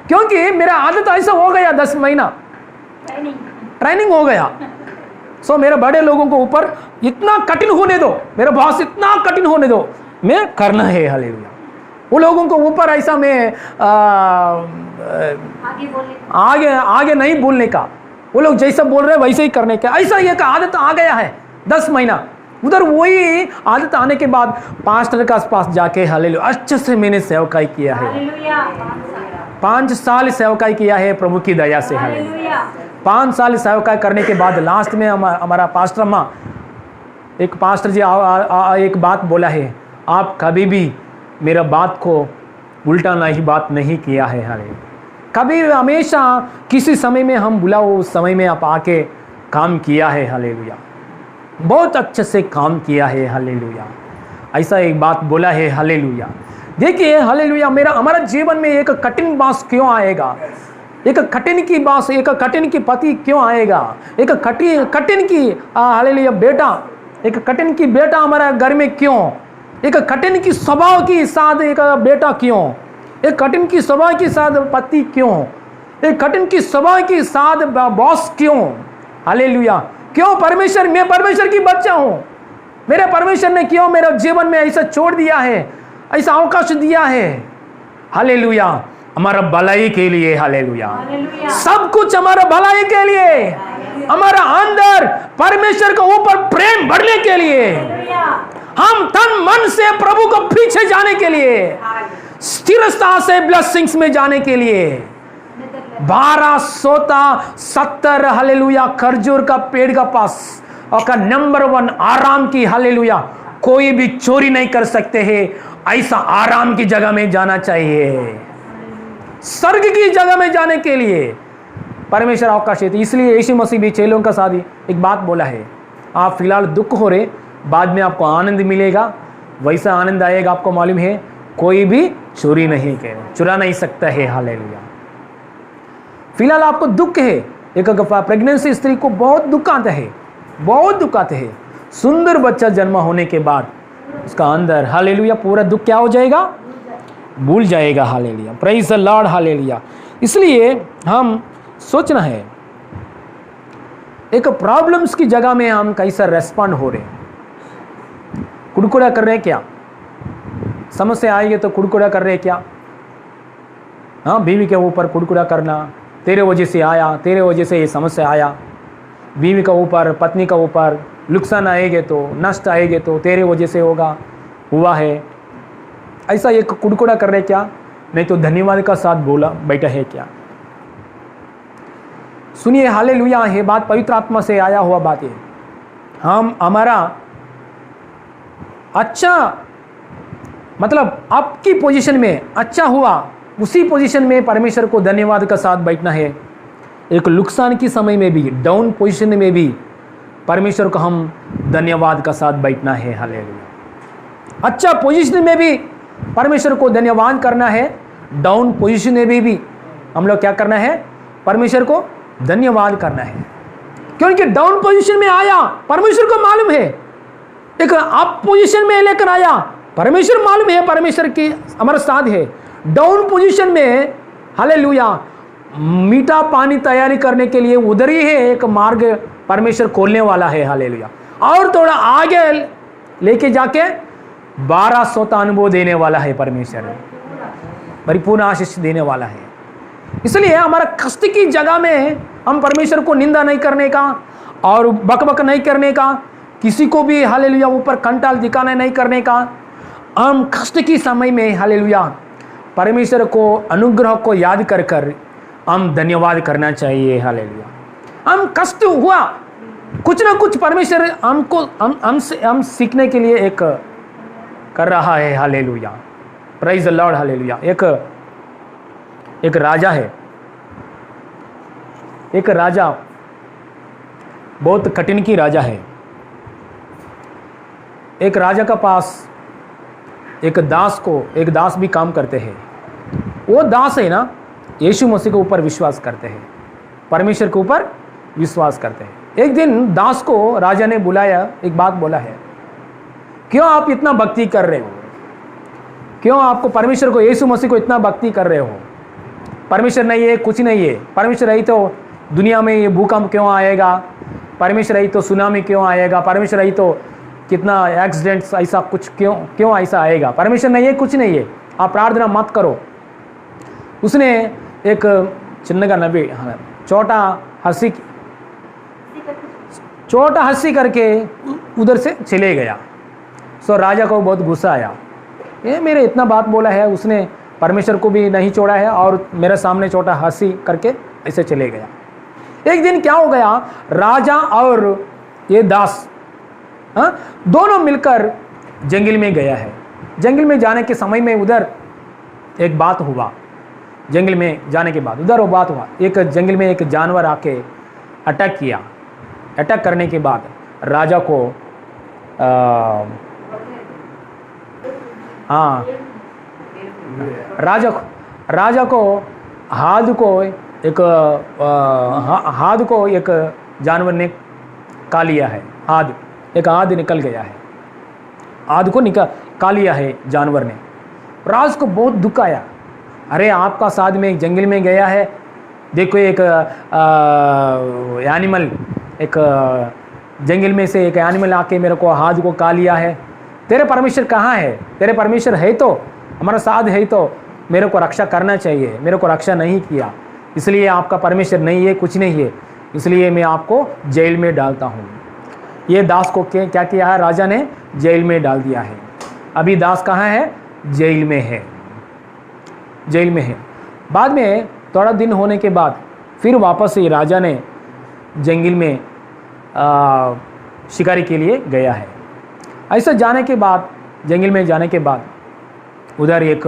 क्योंकि मेरा आदत ऐसा हो गया, 10 महीना ट्रेनिंग हो गया। सो मेरे बड़े लोगों को ऊपर इतना कठिन होने दो, मेरा बॉस इतना कठिन होने दो, मैं करना है, हालेलुया। वो लोगों को ऊपर ऐसा मैं आगे नहीं बोलने का, वो लोग जैसा बोल रहे हैं वैसे ही करने का, ऐसा एक आदत आ गया है 10 महीना। उधर वही आदत आने के बाद पास्टर का पास जाके, हालेलुया, अच्छे से मैंने सेवकाई किया है, 5 साल सेवकाई किया है प्रभु की दया से, हालेलुया। 5 साल सेवकाई करने के बाद लास्ट में हमारा पास्टर अम्मा, एक पास्टर जी एक बात बोला है, आप कभी भी मेरा बात को उल्टा बात नहीं किया है, हालेलुया, कभी हमेशा किसी समय में हम बुलाओ उस समय में आप आके काम किया है, हालेलुया, बहुत अच्छे से काम किया है, हालेलुया, ऐसा एक बात बोला है, हालेलुया। देखिए, हालेलुया, हमारा जीवन में एक कठिन बात क्यों आएगा, एक कठिन की बात, एक कठिन की पति क्यों आएगा, एक कठिन की हालेलुया बेटा, एक कठिन की बेटा हमारा घर में क्यों, एक कठिन की स्वभाव के साथ एक बेटा क्यों, एक कठिन की स्वभाव के साथ पति क्यों, एक कठिन की स्वभाव के साथ बॉस क्यों, हालेलुया, क्यों परमेश्वर, मैं परमेश्वर की बच्चा हूं, मेरे परमेश्वर ने क्यों मेरे जीवन में ऐसा छोड़ दिया है, ऐसा अवकाश दिया है, हालेलुया, हमारा भलाई के लिए, हालेलुया, सब कुछ हमारा भलाई के लिए, हमारा अंदर परमेश्वर के ऊपर प्रेम बढ़ने के लिए, हम तन मन से प्रभु को पीछे जाने के लिए, स्थिरता से ब्लेसिंग्स में जाने के लिए, 1270 हालेलुया खजूर का पेड़ का पास और नंबर 1 आराम की, हालेलुया, कोई भी चोरी नहीं कर सकते हैं, ऐसा आराम की जगह में जाना चाहिए, स्वर्ग की जगह में जाने के लिए परमेश्वर अवकाश है। इसलिए यीशु मसीह भी चेलों का साथ एक बात बोला है, आप फिलहाल दुख हो रहे, बाद में आपको आनंद मिलेगा, वैसा आनंद आएगा, आपको मालूम है, कोई भी चोरी नहीं करे, चुरा नहीं सकता है, हालेलुया। फिलहाल आपको दुख है, एक प्रेगनेंसी स्त्री को बहुत दुख आता है, बहुत दुख आते हैं, सुंदर बच्चा जन्म होने के बाद उसका अंदर, हालेलुया, पूरा दुख क्या हो जाएगा, भूल जाएगा, hallelujah, praise the Lord, hallelujah. इसलिए हम सोचना है, एक प्रॉब्लम्स की जगह में हम कैसा रेस्पॉन्ड हो रहे हैं, कुड़कुड़ा कर रहे हैं क्या, समस्या आएगी तो कुड़कुड़ा कर रहे हैं क्या, हाँ, बीवी के ऊपर कुड़कुड़ा करना, तेरे वजह से आया, तेरे वजह से ये समस्या आया, बीवी का ऊपर, पत्नी का ऊपर नुकसान आएंगे तो, नष्ट आएंगे तो तेरे वजह से होगा, हुआ है, ऐसा एक कुड़कुड़ा कर रहे क्या, नहीं तो धन्यवाद का साथ बोला बैठा है क्या। सुनिए, हालेलुया, ये बात पवित्र आत्मा से आया हुआ बात है। हम हमारा अच्छा मतलब आपकी पोजीशन में अच्छा हुआ, उसी पोजीशन में परमेश्वर को धन्यवाद का साथ बैठना है। एक नुकसान की समय में भी, डाउन पोजीशन में भी परमेश्वर को हम धन्यवाद का साथ बैठना है। हालेलुया। अच्छा पोजीशन में भी परमेश्वर को धन्यवाद करना है, डाउन पोजीशन में भी हम लोग क्या करना है, परमेश्वर को धन्यवाद करना है। क्योंकि डाउन पोजीशन में आया, परमेश्वर को मालूम है, एक अप पोजीशन में लेकर आया, परमेश्वर मालूम है, परमेश्वर की हमारे साथ है। डाउन पोजीशन में हालेलुया मीठा पानी तैयारी करने के लिए उधर ही है एक मार्ग परमेश्वर खोलने वाला है। हालेलुया। और थोड़ा आगे लेके जाके 1200 का अनुभव देने वाला है परमेश्वर, परिपूर्ण आशीष देने वाला है। इसलिए हमारा कष्ट की जगह में हम परमेश्वर को निंदा नहीं करने का और बकबक नहीं करने का, किसी को भी हालेलुया ऊपर कंटाल दिखाना नहीं करने का। हम कष्ट की समय में हालेलुया परमेश्वर को अनुग्रह को याद कर कर हम धन्यवाद करना चाहिए। हालेलुया। हम कष्ट हुआ, कुछ ना कुछ परमेश्वर हमको हम सीखने के लिए एक कर रहा है। Hallelujah. Praise the Lord. Hallelujah. एक राजा है, एक राजा बहुत कठिन की राजा है। एक राजा का पास एक दास भी काम करते हैं। वो दास है ना, यीशु मसीह के ऊपर विश्वास करते हैं, परमेश्वर के ऊपर विश्वास करते हैं। एक दिन दास को राजा ने बुलाया, एक बात बोला है, क्यों आप इतना भक्ति कर रहे हो, क्यों आपको परमेश्वर को, यीशु मसीह को इतना भक्ति कर रहे हो? परमेश्वर नहीं है, कुछ नहीं है। परमेश्वर रही तो दुनिया में ये भूकंप क्यों आएगा, परमेश्वर रही तो सुनामी क्यों आएगा, परमेश्वर रही तो कितना एक्सीडेंट्स ऐसा कुछ क्यों ऐसा आएगा? परमेश्वर नहीं है, कुछ नहीं है, आप प्रार्थना मत करो। उसने एक चिन्नगा नबी छोटा हंसी करके उधर से चले गया। सो राजा को बहुत गुस्सा आया, ये मेरे इतना बात बोला है, उसने परमेश्वर को भी नहीं छोड़ा है और मेरे सामने छोटा हंसी करके ऐसे चले गया। एक दिन क्या हो गया, राजा और ये दास दोनों मिलकर जंगल में गया है। जंगल में जाने के समय में उधर एक बात हुआ। जंगल में जाने के बाद उधर वो बात हुआ, एक जंगल में एक जानवर आके अटैक किया। अटैक करने के बाद राजा को राजा को हाथ को एक जानवर ने खा लिया है। एक हाथ निकल गया है, हाथ को खा लिया है जानवर ने। राज को बहुत दुख आया, अरे आपका साथ में एक जंगल में गया है, देखो एक एनिमल, एक जंगल में से एक एनिमल आके मेरे को हाथ को खा लिया है। तेरे परमेश्वर कहाँ है? तेरे परमेश्वर है तो, हमारा साथ है तो मेरे को रक्षा करना चाहिए, मेरे को रक्षा नहीं किया, इसलिए आपका परमेश्वर नहीं है, कुछ नहीं है, इसलिए मैं आपको जेल में डालता हूँ। ये दास को क्या किया है, राजा ने जेल में डाल दिया है। अभी दास कहाँ है? जेल में है, जेल में है। बाद में थोड़ा दिन होने के बाद फिर वापस से राजा ने जंगल में शिकारी के लिए गया है। ऐसा जाने के बाद, जंगल में जाने के बाद उधर एक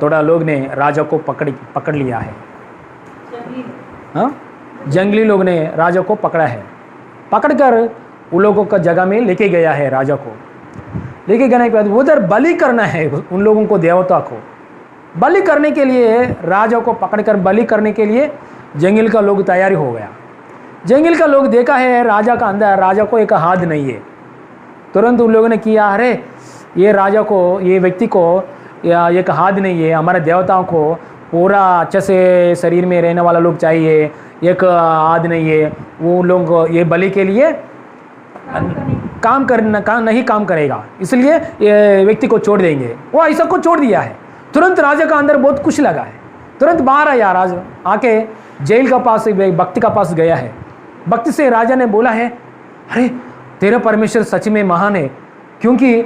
थोड़ा लोग ने राजा को पकड़ लिया है। जंगली लोग ने राजा को पकड़ा है, पकड़कर उन लोगों का जगह में लेके गया है। राजा को लेके गए के बाद उधर बलि करना है उन लोगों को, देवता को बलि करने के लिए, राजा को पकड़कर बलि करने के लिए जंगल का लोग तैयारी हो गया। जंगल का लोग देखा है राजा का अंदर, राजा को एक हाथ नहीं है। तुरंत उन लोगों ने किया, अरे ये राजा को, ये व्यक्ति को या एक हाथ नहीं है, हमारे देवताओं को पूरा अच्छे से शरीर में रहने वाला लोग चाहिए, एक हाथ नहीं है, वो लोग ये बलि के लिए नहीं काम करेगा, इसलिए ये व्यक्ति को छोड़ देंगे। वो ऐसा को छोड़ दिया है। तुरंत राजा का अंदर बहुत कुछ लगा है, तुरंत बाहर आया राजा, आके जेल का पास भक्त का पास गया है। भक्त से राजा ने बोला है, अरे तेरा परमेश्वर सच में महान है, क्योंकि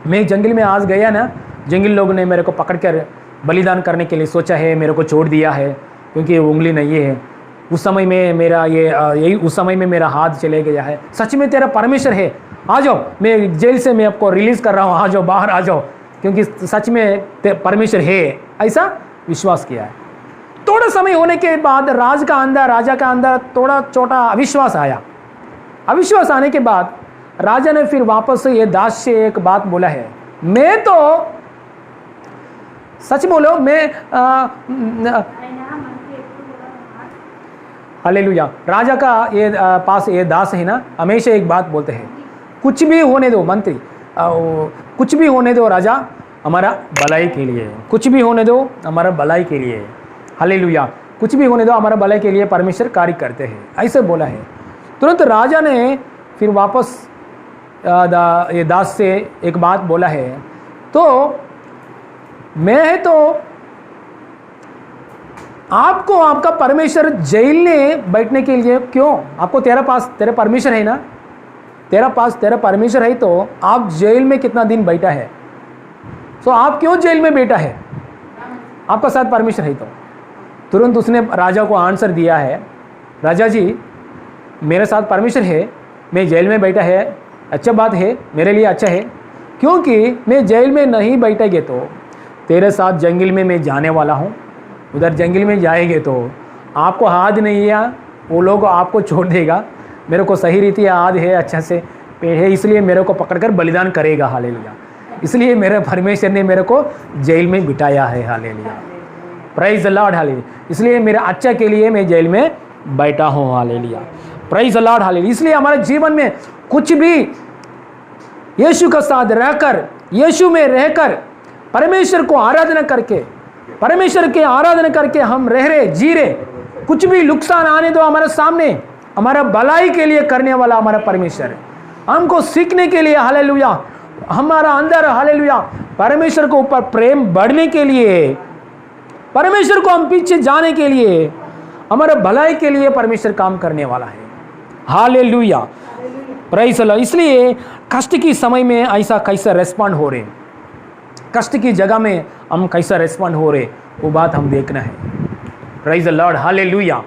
मैं जंगल में आज गया ना, जंगल लोगों ने मेरे को पकड़कर बलिदान करने के लिए सोचा है, मेरे को छोड़ दिया है क्योंकि उंगली नहीं है। उस समय में मेरा उस समय में मेरा हाथ चले गया है। सच में तेरा परमेश्वर है, आ जाओ, मैं जेल से मैं आपको रिलीज़ कर रहा हूँ, आ जाओ, बाहर आ जाओ, क्योंकि सच में परमेश्वर है, ऐसा विश्वास किया है। थोड़ा समय होने के बाद राजा का अंदर थोड़ा छोटा अविश्वास आया। अविश्वास आने के बाद राजा ने फिर वापस ये दास से एक बात बोला है, मैं तो सच बोलो, मैं हालेलुया, राजा का ये पास ये दास है ना, हमेशा एक बात बोलते हैं, कुछ भी होने दो मंत्री, कुछ भी होने दो राजा, हमारा भलाई के लिए, कुछ भी होने दो हमारा भलाई के लिए, हालेलुया, कुछ भी होने दो हमारा भलाई के लिए परमेश्वर कार्य करते हैं, ऐसे बोला है। तुरंत राजा ने फिर वापस ये दास से एक बात बोला है, तो मैं तो आपको आपका परमेश्वर जेल में बैठने के लिए क्यों, आपको तेरा परमेश्वर है ना, तेरा परमेश्वर है, तो आप जेल में कितना दिन बैठा है, तो आप क्यों जेल में बैठा है, आपका साथ परमेश्वर है तो। तुरंत उसने राजा को आंसर दिया है, राजा जी मेरे साथ परमेश्वर है, मैं जेल में बैठा है, अच्छा बात है, मेरे लिए अच्छा है, क्योंकि मैं जेल में नहीं बैठेंगे तो तेरे साथ जंगल में मैं जाने वाला हूँ, उधर जंगल में जाएंगे तो आपको हाथ नहीं है, वो लोग आपको छोड़ देगा, मेरे को सही रीति याद है, अच्छा से पेड़ है, इसलिए मेरे को पकड़कर बलिदान करेगा, हालेलुया, इसलिए मेरे परमेश्वर ने मेरे को जेल में बिठाया है, hallelujah, praise the Lord, hallelujah, इसलिए मेरे अच्छा के लिए मैं जेल में बैठा हूँ, hallelujah, praise the Lord, hallelujah. इसलिए हमारे जीवन में कुछ भी यीशु का साथ रहकर, यीशु में रहकर परमेश्वर को आराधना करके, परमेश्वर के आराधना करके हम रह रहे, जी रहे, कुछ भी नुकसान आने दो हमारे सामने, हमारा भलाई के लिए करने वाला हमारा परमेश्वर, हमको सीखने के लिए, हालेलुया, हमारा अंदर, हालेलुया, परमेश्वर को ऊपर प्रेम बढ़ने के लिए, परमेश्वर को हम पीछे जाने के लिए, हमारा भलाई के लिए परमेश्वर काम करने वाला है, हालेलुया, प्राइज द लॉर्ड। इसलिए कष्ट की समय में ऐसा कैसा रेस्पॉन्ड हो रहे, कष्ट की जगह में हम कैसा रेस्पॉन्ड हो रहे, वो बात हम देखना है, प्राइज द लॉर्ड, हालेलुया।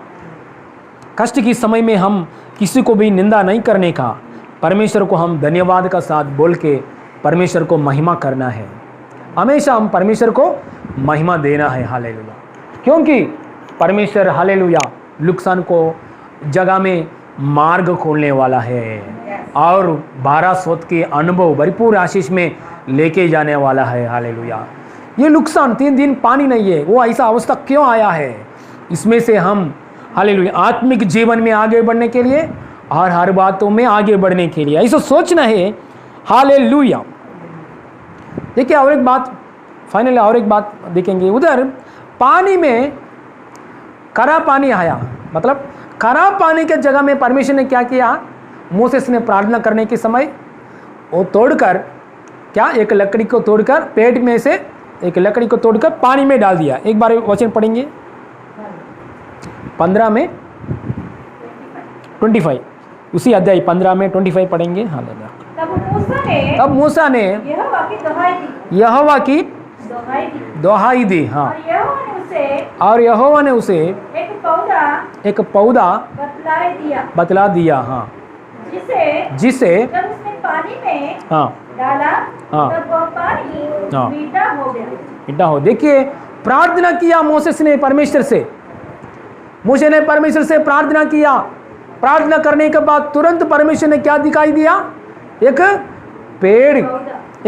कष्ट की समय में हम किसी को भी निंदा नहीं करने का, परमेश्वर को हम धन्यवाद का साथ बोल के परमेश्वर को महिमा करना है, हमेशा हम परमेश्वर को महिमा देना है, हालेलुया, क्योंकि परमेश्वर, हालेलुया, नुकसान को जगह में मार्ग खोलने वाला है और 1200 के अनुभव भरपूर आशीष में लेके जाने वाला है, हालेलुया। ये नुकसान 3 दिन पानी नहीं है, वो ऐसा अवस्था क्यों आया है, इसमें से हम, हालेलुया, आत्मिक जीवन में आगे बढ़ने के लिए और हर बातों में आगे बढ़ने के लिए ऐसा सोचना है, हालेलुया। देखिए और एक बात, फाइनली और एक बात देखेंगे, उधर पानी में करा पानी आया, मतलब खराब पानी के जगह में परमेश्वर ने क्या किया, मोसेस ने प्रार्थना करने के समय वो तोड़कर, क्या, एक लकड़ी को तोड़कर, पेड़ में से एक लकड़ी को तोड़कर पानी में डाल दिया। एक बार वचन पढ़ेंगे 15 में 25, उसी अध्याय 15 में 25 पढ़ेंगे। हाँ, तब मूसा ने यहोवा की दोहाई दी, हाँ, और यहोवा ने उसे एक पौधा बतला दिया, हाँ, जिसे जब उसने पानी में हाँ डाला, हाँ, तब वह पानी हाँ, मीठा हो गया। मीठा हो। देखिए प्रार्थना किया मोसेस ने परमेश्वर से, मूसा ने परमेश्वर से प्रार्थना किया, प्रार्थना करने के बाद तुरंत परमेश्वर ने क्या दिखाई दिया, एक पेड़,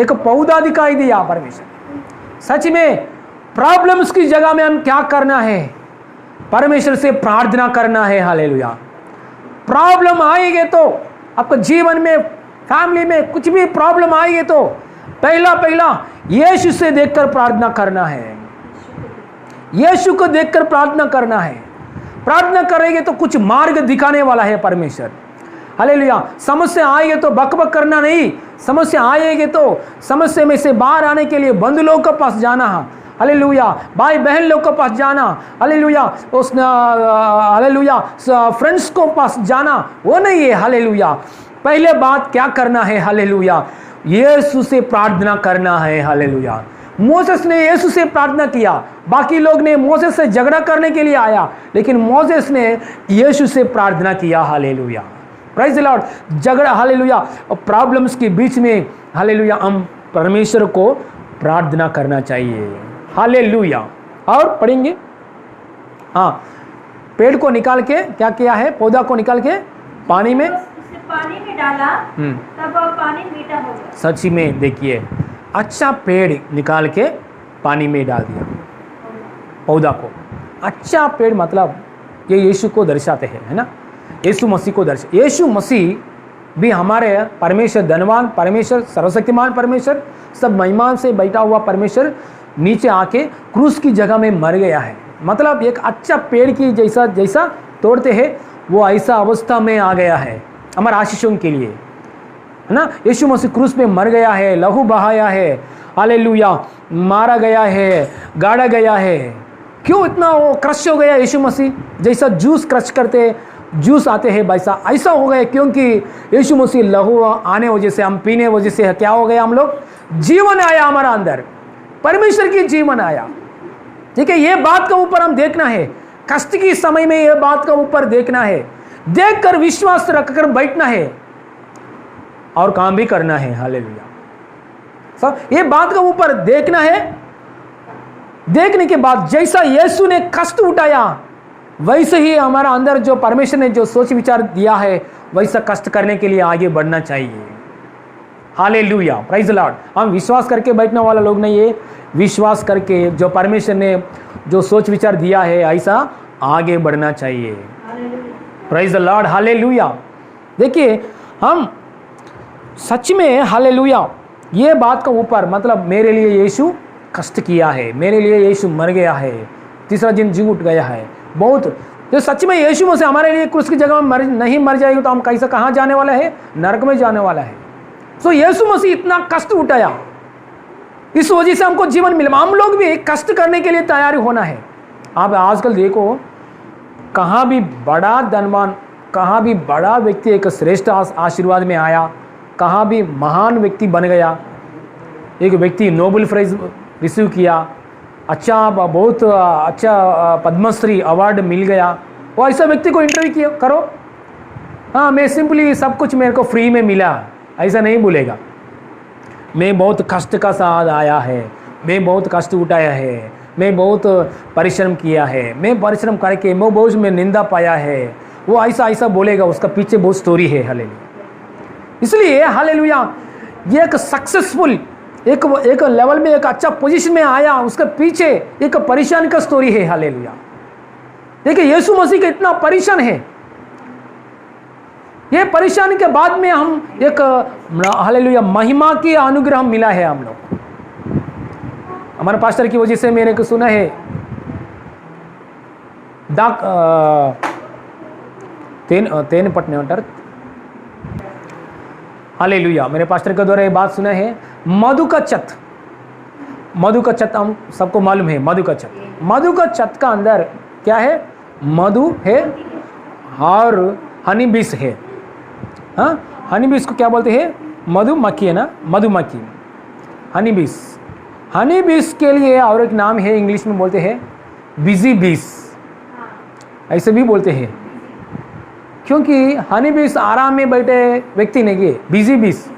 एक पौधा दिखाई दिया परमेश्वर। सच में प्रॉब्लम्स की जगह में हम क्या करना है, परमेश्वर से प्रार्थना करना है, हालेलुया। प्रॉब्लम आएगी तो आपको जीवन में, फैमिली में कुछ भी प्रॉब्लम आएगी तो पहला यीशु से देखकर प्रार्थना करना है, यीशु को देखकर प्रार्थना करना है। प्रार्थना करेंगे तो कुछ मार्ग दिखाने वाला है परमेश्वर, हालेलुया। समस्या आएगी तो बकबक करना नहीं, समस्या आएगी तो समस्या में से बाहर आने के लिए बंधु लोग के पास जाना है, हालेलुया, भाई बहन लोग के पास जाना, हालेलुया, उस हालेलुया फ्रेंड्स को पास जाना, वो नहीं है, हालेलुया। पहले बात क्या करना है, हालेलुया, यीशु से प्रार्थना करना है, हालेलुया। मोसेस ने यीशु से प्रार्थना किया, बाकी लोग ने मोसेस से झगड़ा करने के लिए आया, लेकिन मोसेस ने यीशु से प्रार्थना किया, हालेलुया। Praise the Lord. झगड़ा, हालेलुया, प्रॉब्लम्स के बीच में हालेलुया हम परमेश्वर को प्रार्थना करना चाहिए, हालेलुया। और पढ़ेंगे, हाँ, पेड़ को निकाल के क्या किया है, पौधा को निकाल के पानी में, उसे पानी में डाला, तब वह पानी मीठा हो गया। सच में देखिए, अच्छा पेड़ निकाल के पानी में डाल दिया पौधा को। अच्छा पेड़ मतलब ये यीशु को दर्शाते हैं, है ना, यीशु मसीह को यीशु मसीह भी हमारे परमेश्वर, धनवान परमेश्वर, सर्वशक्तिमान परमेश्वर, सब महिमा से बैठा हुआ परमेश्वर नीचे आके क्रूस की जगह में मर गया है। मतलब एक अच्छा पेड़ की जैसा तोड़ते हैं वो ऐसा अवस्था में आ गया है हमारे आशीषों के लिए, है ना। यीशु मसीह क्रूस पे मर गया है, लहू बहाया है, हालेलुया, मारा गया है, गाड़ा गया है। क्यों इतना वो क्रश हो गया यीशु मसीह, जैसा जूस क्रश करते जूस आते हैं वैसा ऐसा हो गया, क्योंकि यीशु मसीह लहू आने वजह से, हम पीने वजह से क्या हो गया, हम लोग जीवन आया हमारा अंदर, परमेश्वर की जीवन आया। ठीक है, ये बात का ऊपर हम देखना है, कष्ट की समय में ये बात का ऊपर देखना है, देखकर विश्वास रखकर बैठना है और काम भी करना है, हालेलुया। सब ये बात का ऊपर देखना है। देखने के बाद जैसा यीशु ने कष्ट उठाया वैसे ही हमारा अंदर जो परमेश्वर ने जो सोच विचार दिया है वैसा कष्ट करने के लिए आगे बढ़ना चाहिए, हालेलुया, प्राइज द लॉर्ड। हम विश्वास करके बैठने वाला लोग नहीं है, विश्वास करके जो परमेश्वर ने जो सोच विचार दिया है ऐसा आगे बढ़ना चाहिए, प्राइज द लॉर्ड, हालेलुया। देखिए, हम सच में हालेलुया ये बात का ऊपर मतलब मेरे लिए यीशु कष्ट किया है, मेरे लिए यीशु मर गया है, तीसरा दिन जी उठ गया है, बहुत जो सच में यीशु मसीह हमारे लिए क्रूस की जगह में नहीं मर जाएगी तो हम कैसे कहाँ जाने वाला है, नरक में जाने वाला है। सो यीशु मसीह इतना कष्ट उठाया, इस वजह से हमको जीवन मिला। हम लोग भी कष्ट करने के लिए तैयार होना है। आप आजकल देखो, कहाँ भी बड़ा धनवान, कहाँ भी बड़ा व्यक्ति एक श्रेष्ठ आशीर्वाद में आया, कहाँ भी महान व्यक्ति बन गया, एक व्यक्ति नोबेल प्राइज रिसीव किया, अच्छा बहुत अच्छा पद्मश्री अवार्ड मिल गया, वो ऐसा व्यक्ति को इंटरव्यू करो, हाँ मैं सिंपली सब कुछ मेरे को फ्री में मिला, ऐसा नहीं बोलेगा। मैं बहुत कष्ट का साथ आया है, मैं बहुत कष्ट उठाया है, मैं बहुत परिश्रम किया है, मैं परिश्रम करके मैं बहुत में निंदा पाया है, वो ऐसा ऐसा बोलेगा, उसका पीछे बहुत स्टोरी है, हालेलुया। इसलिए हालेलुया ये एक सक्सेसफुल एक लेवल में एक अच्छा पोजीशन में आया, उसके पीछे एक परेशान का स्टोरी है, हालेलुया। देखिए यीशु मसीह का इतना परेशान है, ये परेशानी के बाद में हम एक हालेलुया महिमा की अनुग्रह मिला है हम लोग। हमारे पास्टर की वजह से मेरे को सुना है तेन पटने अंतर, हालेलुया, मेरे पास्टर के द्वारा ये बात सुना है। मधु का छत हम सबको मालूम है, मधु का छत का अंदर क्या है, मधु है और हनी बीस है। हाँ, हनी बीस को क्या बोलते हैं, मधुमक्खी है ना, मधुमक्खी, हनी बीस के लिए और एक नाम है, इंग्लिश में बोलते हैं बिजी बीस, ऐसे भी बोलते हैं, क्योंकि हनी बीस आराम में बैठे व्यक्ति नहीं है, बिजी बीस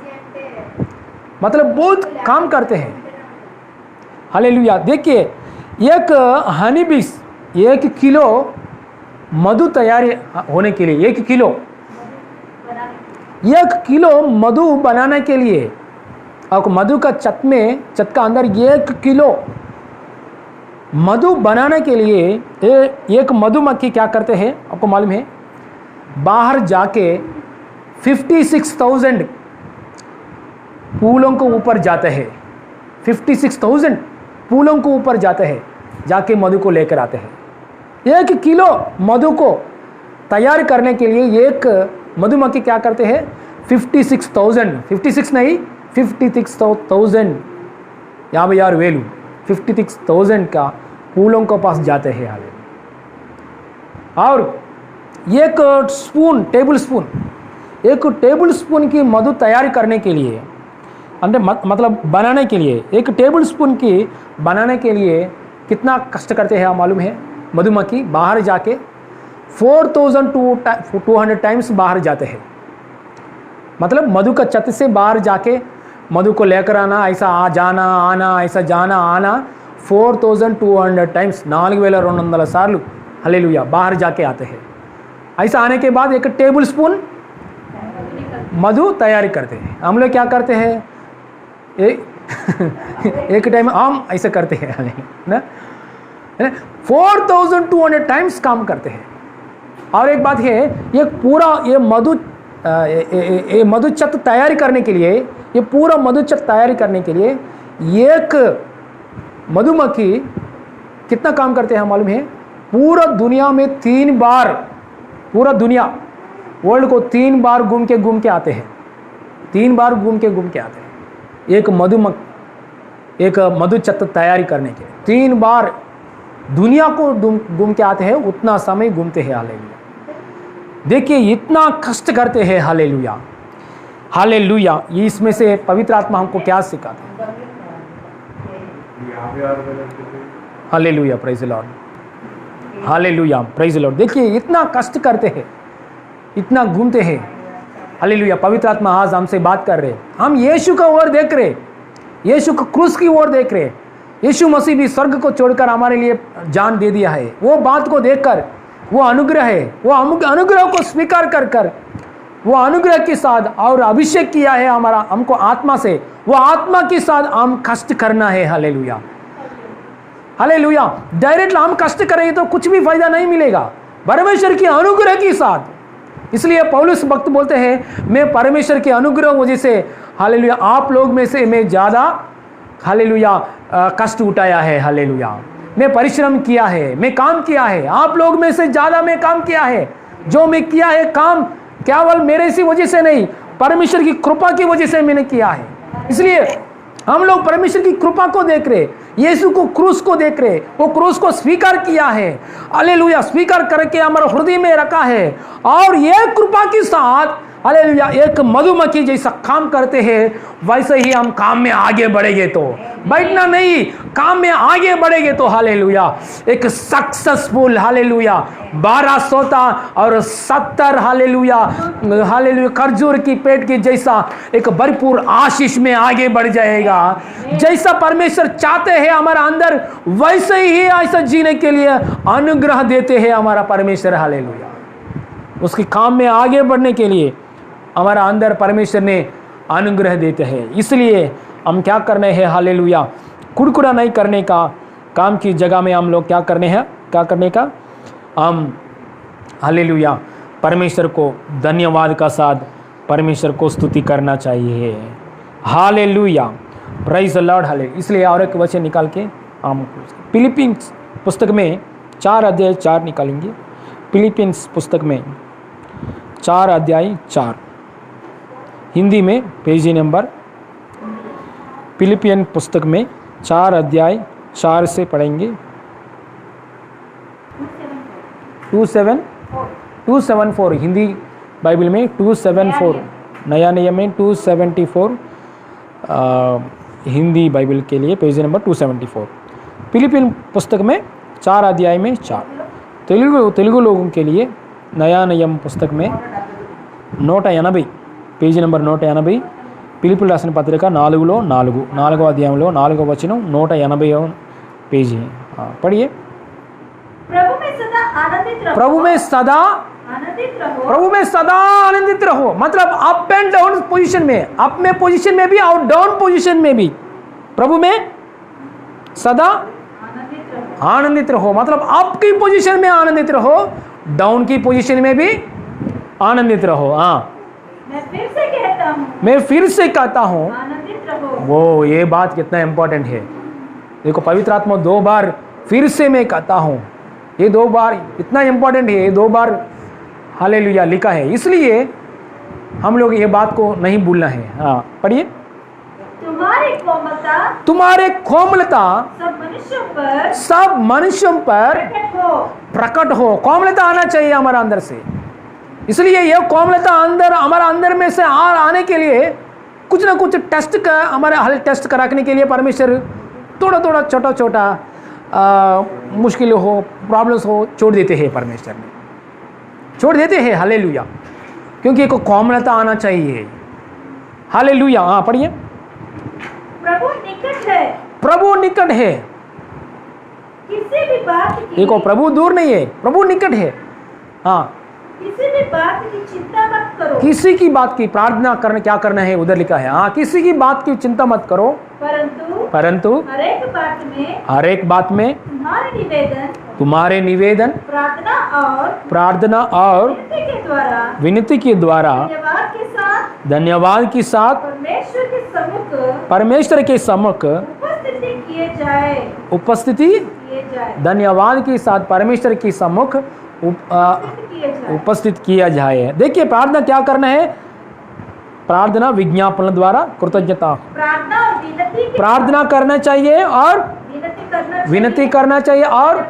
मतलब बहुत काम करते हैं, हालेलुया। देखिए एक हनी बीस 1 किलो मधु तैयार होने के लिए 1 किलो मधु बनाने के लिए, आपको मधु का छत का अंदर 1 किलो मधु बनाने के लिए एक मधुमक्खी क्या करते हैं आपको मालूम है, बाहर जाके 56,000 फूलों को ऊपर जाते हैं, 56,000 फूलों को ऊपर जाते हैं, जाके मधु को लेकर आते हैं। 1 किलो मधु को तैयार करने के लिए एक मधुमक्खी क्या करते हैं, 56,000 नहीं 56,000 यार वेलू 56,000 का फूलों के पास जाते हैं हाले, और एक टेबल स्पून की मधु तैयार करने के लिए अंदर मतलब बनाने के लिए, 1 टेबल स्पून की बनाने के लिए कितना कष्ट करते हैं मालूम है, मधुमक्खी बाहर जाके 4,200 टाइम्स बाहर जाते हैं, मतलब मधु का छत से बाहर जाके मधु को लेकर आना, ऐसा जाना आना, ऐसा जाना आना 4200 टाइम्स 4200 सार्लु हालेलुया बाहर जाके आते हैं। ऐसा आने के बाद 1 टेबल स्पून मधु तैयारी करते हैं। हम लोग क्या करते हैं, एक टाइम हम ऐसा करते हैं ना, 4200 टाइम्स काम करते हैं। और एक बात है, ये पूरा ये मधुचत तैयारी करने के लिए, ये पूरा मधुचत तैयारी करने के लिए एक मधुमक्खी कितना काम करते हैं मालूम है? पूरा दुनिया में 3 बार, पूरा दुनिया वर्ल्ड को 3 बार घूम के आते हैं, 3 बार घूम के आते हैं। एक मधुचत तैयारी करने के 3 बार दुनिया को घूम के आते हैं, उतना समय घूमते हैं। हालेलुया। देखिए इतना कष्ट करते हैं। Hallelujah hallelujah. इसमें से पवित्र आत्मा हमको क्या सिखाते हैं? Hallelujah praise the Lord hallelujah praise the Lord. देखिए इतना कष्ट करते हैं, इतना घूमते हैं। हालेलुया। पवित्र आत्मा आज हमसे बात कर रहे हैं। हम यीशु का ओर देख रहे, यीशु को क्रूस की ओर देख रहे। यीशु मसीह भी स्वर्ग को छोड़कर हमारे लिए जान दे दिया है। वो बात को देखकर, वो अनुग्रह है, वो अनुग्रह को स्वीकार कर वो अनुग्रह के साथ और अभिषेक किया है हमारा हमको आत्मा से, वो आत्मा के साथ हम कष्ट करना है। Hallelujah hallelujah. डायरेक्ट हम कष्ट करेंगे तो कुछ भी फायदा नहीं मिलेगा, परमेश्वर की अनुग्रह के साथ। इसलिए पौलुस भक्त बोलते हैं, मैं परमेश्वर के अनुग्रह वजह से हालेलुया आप लोग में से मैं ज़्यादा हालेलुया कष्ट उठाया है। हालेलुया। मैं परिश्रम किया है, मैं काम किया है, आप लोग में से ज़्यादा मैं काम किया है। जो मैं किया है काम केवल मेरे सी वजह से नहीं, परमेश्वर की कृपा की वजह से मैंने किया है। इसलिए हम लोग परमेश्वर की कृपा को देख रहे, यीशु को क्रूस को देख रहे, वो क्रूस को स्वीकार किया है। हालेलुया। स्वीकार करके हमारे हृदय में रखा है और ये कृपा के साथ हालेलुया एक मधुमक्खी जैसा काम करते हैं, वैसे ही हम काम में आगे बढ़ेंगे तो बैठना नहीं, काम में आगे बढ़ेंगे तो हालेलुया एक सक्सेसफुल हालेलुया 1200 और 70 हालेलुया हालेलुया खजूर की पेट की जैसा एक भरपूर आशीष में आगे बढ़ जाएगा। जैसा परमेश्वर चाहते हैं हमारा अंदर, वैसे ही ऐसा जीने के लिए अनुग्रह देते हैं हमारा परमेश्वर। हालेलुया। उसके काम में आगे बढ़ने के लिए हमारा अंदर परमेश्वर ने अनुग्रह देते हैं। इसलिए हम क्या करने हैं? हालेलुया कुड़कुड़ा नहीं करने का, काम की जगह में हम लोग क्या करने हैं, क्या करने का, हम हालेलुया परमेश्वर को धन्यवाद का साथ परमेश्वर को स्तुति करना चाहिए। Hallelujah praise the Lord hallelujah. इसलिए और एक वचन निकाल के हम फिलिपिन्स पुस्तक में 4 अध्याय 4 निकालेंगे। फिलिपिन्स पुस्तक में 4 अध्याय 4 हिंदी में पेज नंबर, फिलिपियन पुस्तक में 4 अध्याय 4 से पढ़ेंगे। 274 हिंदी बाइबल में 274, नया नियम में 274 हिंदी बाइबल के लिए पेज नंबर 274। फिलिपियन पुस्तक में 4 अध्याय में 4। तेलुगु लोगों के लिए नया नियम पुस्तक में 180 పేజీ నెంబర్ 180 పిలుపులు రాసిన పత్రిక 4 అధ్యాయంలో 4వ వచనం 180వ పేజీ पढ़िए। प्रभु में सदा आनंदित रहो। मतलब अप एंड डाउन पोजीशन में, अप में पोजीशन में भी और डाउन पोजीशन में भी प्रभु में सदा आनंदित रहो। मतलब अप की पोजीशन में आनंदित रहो, डाउन की पोजीशन में भी आनंदित रहो। हाँ मैं फिर से कहता हूँ वो ये बात कितना इंपॉर्टेंट है। देखो पवित्र आत्मा 2 बार फिर से मैं कहता हूँ, ये 2 बार इतना इंपॉर्टेंट है, ये 2 बार हालेलुया लिखा है। इसलिए हम लोग ये बात को नहीं भूलना है। हाँ पढ़िए। तुम्हारे कोमलता सब मनुष्यों पर प्रकट हो। कोमलता आना चाहिए हमारा अंदर से। इसलिए यह कोमलता अंदर हमारा अंदर में से आने के लिए कुछ ना कुछ टेस्ट का हमारे हल टेस्ट कराने के लिए परमेश्वर थोड़ा थोड़ा छोटा छोटा मुश्किल हो, प्रॉब्लम्स हो, छोड़ देते हैं। परमेश्वर ने छोड़ देते हैं। हालेलुया। क्योंकि एक कोमलता आना चाहिए, हालेलुया। हाँ पढ़िए। प्रभु निकट है, प्रभु निकट है। किसी भी बात की, देखो प्रभु दूर नहीं है, प्रभु निकट है। हाँ, किसी भी बात की चिंता मत करो, किसी की बात की प्रार्थना करना, क्या करना है उधर लिखा है। हाँ, किसी की बात की चिंता मत करो, परंतु हर एक बात में तुम्हारे निवेदन प्रार्थना और विनती के द्वारा धन्यवाद के साथ परमेश्वर के सम्मुख उपस्थिति धन्यवाद के साथ परमेश्वर के सम्मुख उपस्थित किया जाए। देखिए प्रार्थना क्या करना है, प्रार्थना विज्ञापन द्वारा कृतज्ञता, प्रार्थना करना चाहिए और विनती करना चाहिए और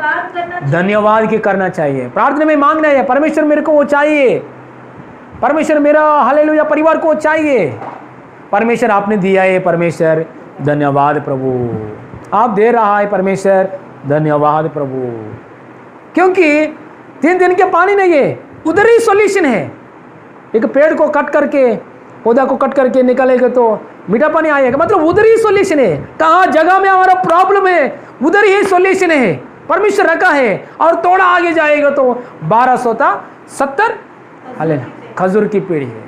धन्यवाद की करना चाहिए। प्रार्थना में मांगना है परमेश्वर मेरे को वो चाहिए, परमेश्वर मेरा हालेलुया परिवार को चाहिए, परमेश्वर आपने दिया है, परमेश्वर धन्यवाद प्रभु, आप दे रहा है परमेश्वर धन्यवाद प्रभु। क्योंकि 3 दिन के पानी नहीं है, उधर ही सॉल्यूशन है। एक पेड़ को कट करके, पौधा को कट करके निकालेगा तो मीठा पानी आएगा, मतलब उधर ही सॉल्यूशन है। कहाँ जगह में हमारा प्रॉब्लम है, उधर ही सॉल्यूशन है, परमेश्वर रखा है। और थोड़ा आगे जाएगा तो 1270 खजूर की पेड़ है।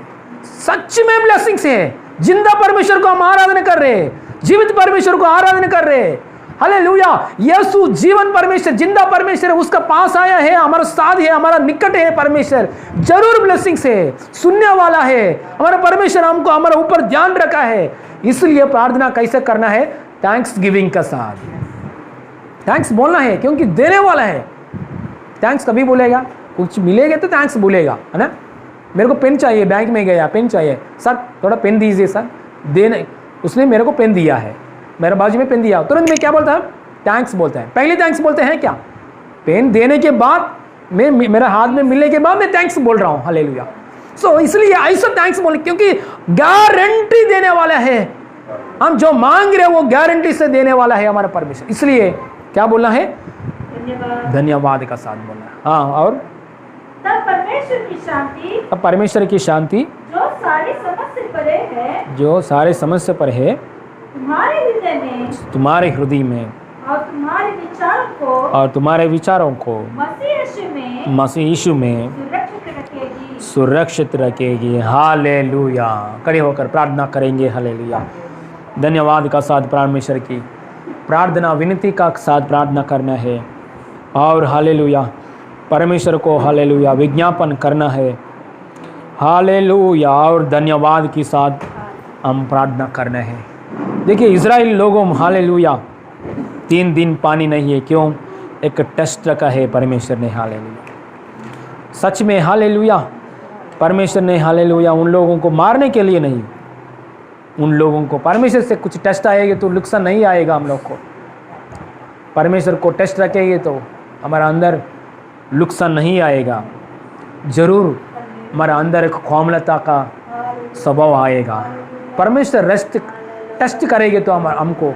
सच में ब्लेसिंग्स है। जिंदा परमेश्वर को हम आराधना कर रहे हैं, जीवित परमेश्वर को आराधना कर रहे हैं। हालेलुया। यीशु जीवन परमेश्वर, जिंदा परमेश्वर, उसका पास आया है, हमारा साथ है, हमारा निकट है परमेश्वर, जरूर ब्लेसिंग्स है, सुनने वाला है। हमारा परमेश्वर हमको हमारे ऊपर ध्यान रखा है। इसलिए प्रार्थना कैसे करना है, थैंक्स गिविंग का साथ, थैंक्स बोलना है, क्योंकि देने वाला है। थैंक्स कभी बोलेगा, कुछ मिलेगा तो थैंक्स बोलेगा, है ना। मेरे को पेन चाहिए, बैंक में गया पेन चाहिए, सर थोड़ा पेन दीजिए सर, देने, उसने मेरे को पेन दिया है, मेरे बाजू में पेन दिया, तुरंत मैं क्या बोलता है, थैंक्स बोलता है। पहले थैंक्स बोलते हैं क्या, पेन देने के बाद, मैं मेरा हाथ में मिलने के बाद मैं थैंक्स बोल रहा हूँ। हालेलुया। सो इसलिए ऐसा थैंक्स बोल, क्योंकि गारंटी देने वाला है। हम जो मांग रहे हैं वो गारंटी से देने वाला है हमारा परमेश्वर। इसलिए क्या बोलना है, धन्यवाद का साथ बोलना है। हाँ, और तब परमेश्वर की शांति, अब परमेश्वर की शांति जो सारी समझ से परे है, जो सारे समझ से परे है, तुम्हारे हृदय में और तुम्हारे विचारों को मसीह यीशु में सुरक्षित रखेगी। हालेलुया। खड़े होकर प्रार्थना करेंगे। हालेलुया। धन्यवाद का साथ परमेश्वर की प्रार्थना विनती का साथ प्रार्थना करना है, और हालेलुया परमेश्वर को हालेलुया विज्ञापन करना है। हालेलुया। और धन्यवाद के साथ हम प्रार्थना करना है। देखिए इज़राइल लोगों में हालेलुया 3 दिन पानी नहीं है, क्यों, एक टेस्ट रखा है परमेश्वर ने। हालेलुया। सच में हालेलुया परमेश्वर ने हालेलुया उन लोगों को मारने के लिए नहीं, उन लोगों को परमेश्वर से कुछ टेस्ट आएगा तो नुकसान नहीं आएगा हम लोग को। परमेश्वर को टेस्ट रखेंगे तो हमारा अंदर नुकसान नहीं आएगा, जरूर हमारा अंदर एक कोमलता का स्वभाव आएगा। परमेश्वर टेस्ट करेंगे तो हमको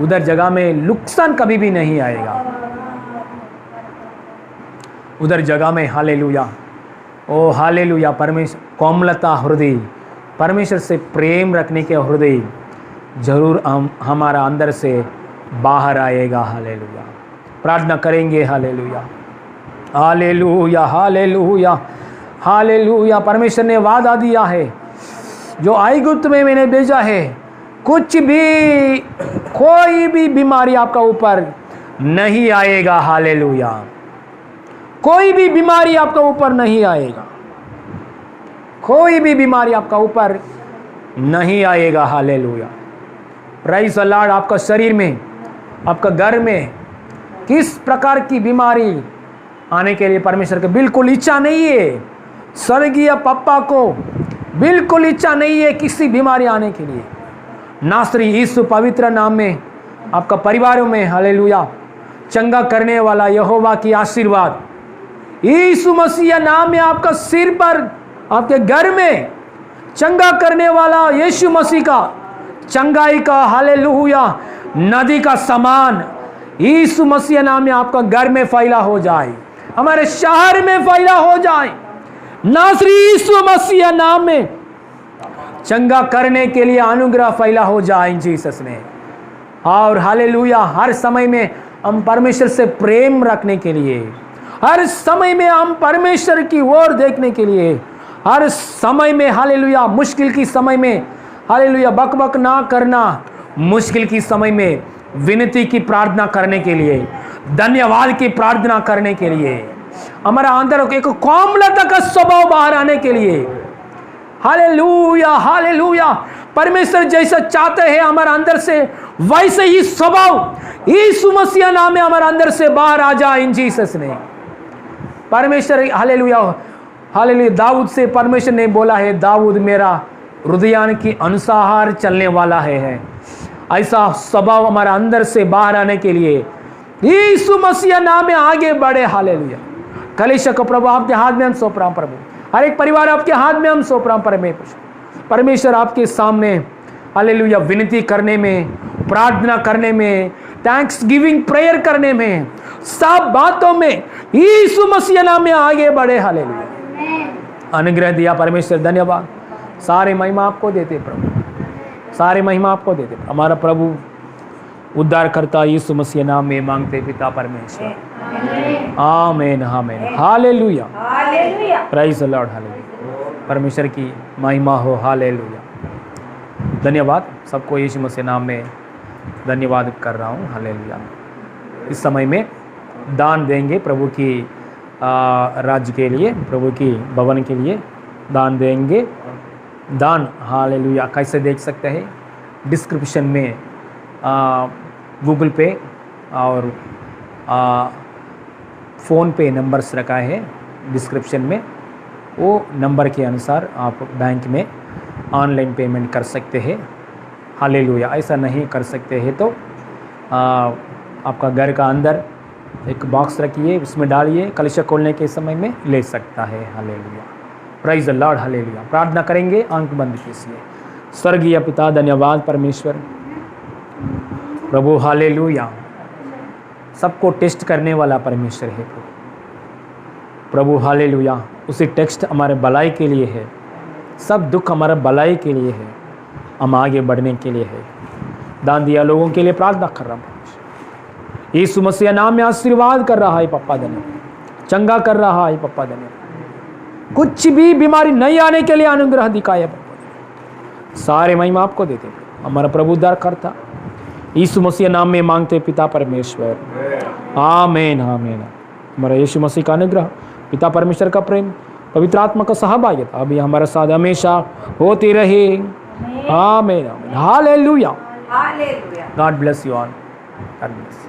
उधर जगह में नुकसान कभी भी नहीं आएगा, उधर जगह में। हालेलुया। ओ हालेलुया। परमेश्वर कोमलता हृदय, परमेश्वर से प्रेम रखने के हृदय जरूर हमारा अंदर से बाहर आएगा। हालेलुया। प्रार्थना करेंगे। हालेलुया। हालेलुया। हालेलुया। हालेलुया। परमेश्वर ने वादा दिया है, जो ऐगुप्त में मैंने भेजा है, कुछ भी कोई भी बीमारी आपका ऊपर नहीं आएगा। हालेलुया। कोई भी बीमारी आपका ऊपर नहीं आएगा, कोई भी बीमारी आपका ऊपर नहीं आएगा। हालेलुया। Praise the Lord. आपका शरीर में, आपका घर में किस प्रकार की बीमारी आने के लिए परमेश्वर के बिल्कुल इच्छा नहीं है। स्वर्गीय पप्पा को बिल्कुल इच्छा नहीं है किसी बीमारी आने के लिए। नासरी यीशु पवित्र नाम में आपका परिवारों में हालेलुया चंगा करने वाला यहोवा की आशीर्वाद यीशु मसीह नाम में आपका सिर पर, आपके घर में चंगा करने वाला यीशु मसीह का चंगाई का हालेलुया नदी का समान यीशु मसीह नाम में आपका घर में फैला हो जाए, हमारे शहर में फैला हो जाए। नासरी यीशु मसीह नाम में चंगा करने के लिए अनुग्रह फैला हो जाए इन जीसस ने। और हालेलुया, हर समय में हम परमेश्वर से प्रेम रखने के लिए, हर समय में हम परमेश्वर की ओर देखने के लिए, हर समय में हालेलुया, मुश्किल की समय में हालेलुया बकबक ना करना, मुश्किल की समय में विनती की प्रार्थना करने के लिए, धन्यवाद की प्रार्थना करने के लिए, हमारा अंदर एक कोमलता का स्वभाव बाहर आने के लिए। हालेलुया हालेलुया, परमेश्वर जैसा चाहते हैं हमारे अंदर से वैसे ही स्वभाव यीशु मसीह नाम में हमारे अंदर से बाहर आ जाए इन जीसस ने। परमेश्वर हालेलुया हालेलुया, दाऊद से परमेश्वर ने बोला है, दाऊद मेरा हृदय की अनुसार चलने वाला है। ऐसा स्वभाव हमारे अंदर से बाहर आने के लिए यीशु मसीह नाम में आगे बढ़े। हालेलुया, कलीसिया को प्रभु आपके हाथ में हम सौंप रहा हूं। प्रभु हर एक परिवार आपके हाथ में हम सौंप रहा हूं। परमेश्वर आपके सामने हालेलुया विनती करने में, प्रार्थना करने में, थैंक्स गिविंग प्रेयर करने में, सब बातों में यीशु मसीह नाम में आगे बढ़े। हालेलुया, अनुग्रह दिया परमेश्वर, धन्यवाद। सारे महिमा आपको देते प्रभु, सारे महिमा आपको देते। हमारा प्रभु उद्धार करता यीशु मसीह नाम में मांगते पिता परमेश्वर, आमीन आमीन, hallelujah hallelujah. Praise the Lord, hallelujah. परमेश्वर की महिमा हो, हालेलुया। धन्यवाद सबको, यीशु मसीह नाम में धन्यवाद कर रहा हूँ, हालेलुया। इस समय में दान देंगे प्रभु की राज्य के लिए, प्रभु की भवन के लिए दान देंगे। दान हालेलुया कैसे देख सकते हैं, डिस्क्रिप्शन में गूगल पे और फ़ोन पे नंबर्स रखा है डिस्क्रिप्शन में, वो नंबर के अनुसार आप बैंक में ऑनलाइन पेमेंट कर सकते हैं। हालेलुया, ऐसा नहीं कर सकते हैं तो आपका घर का अंदर एक बॉक्स रखिए, उसमें डालिए, कलीसिया खोलने के समय में ले सकता है। Hallelujah, praise the Lord, hallelujah. प्रार्थना करेंगे, आंख बंद कीजिए। स्वर्गीय पिता, धन्यवाद परमेश्वर प्रभु, हालेलुया। सबको टेस्ट करने वाला परमेश्वर है प्रभु, हालेलुया। उसी टेक्स्ट हमारे भलाई के लिए है, सब दुख हमारे भलाई के लिए है, हम आगे बढ़ने के लिए है। दान दिया लोगों के लिए प्रार्थना कर रहा हूँ, यीशु मसीह नाम में आशीर्वाद कर रहा है पप्पा, धन्यवाद। चंगा कर रहा है पप्पा, धन्यवाद। कुछ भी बीमारी नहीं आने के लिए अनुग्रह दिखाया पप्पा, सारे महिमा आपको देते। हमारा प्रभु उद्धार करता यीशु मसीह नाम में मांगते पिता परमेश्वर, आमीन आमीन। हमारा यीशु मसीह का अनुग्रह, पिता परमेश्वर का प्रेम, पवित्र आत्मा का सहभागिता अभी हमारे साथ हमेशा होती रहे, आमीन आमीन, hallelujah. God bless you all, God bless.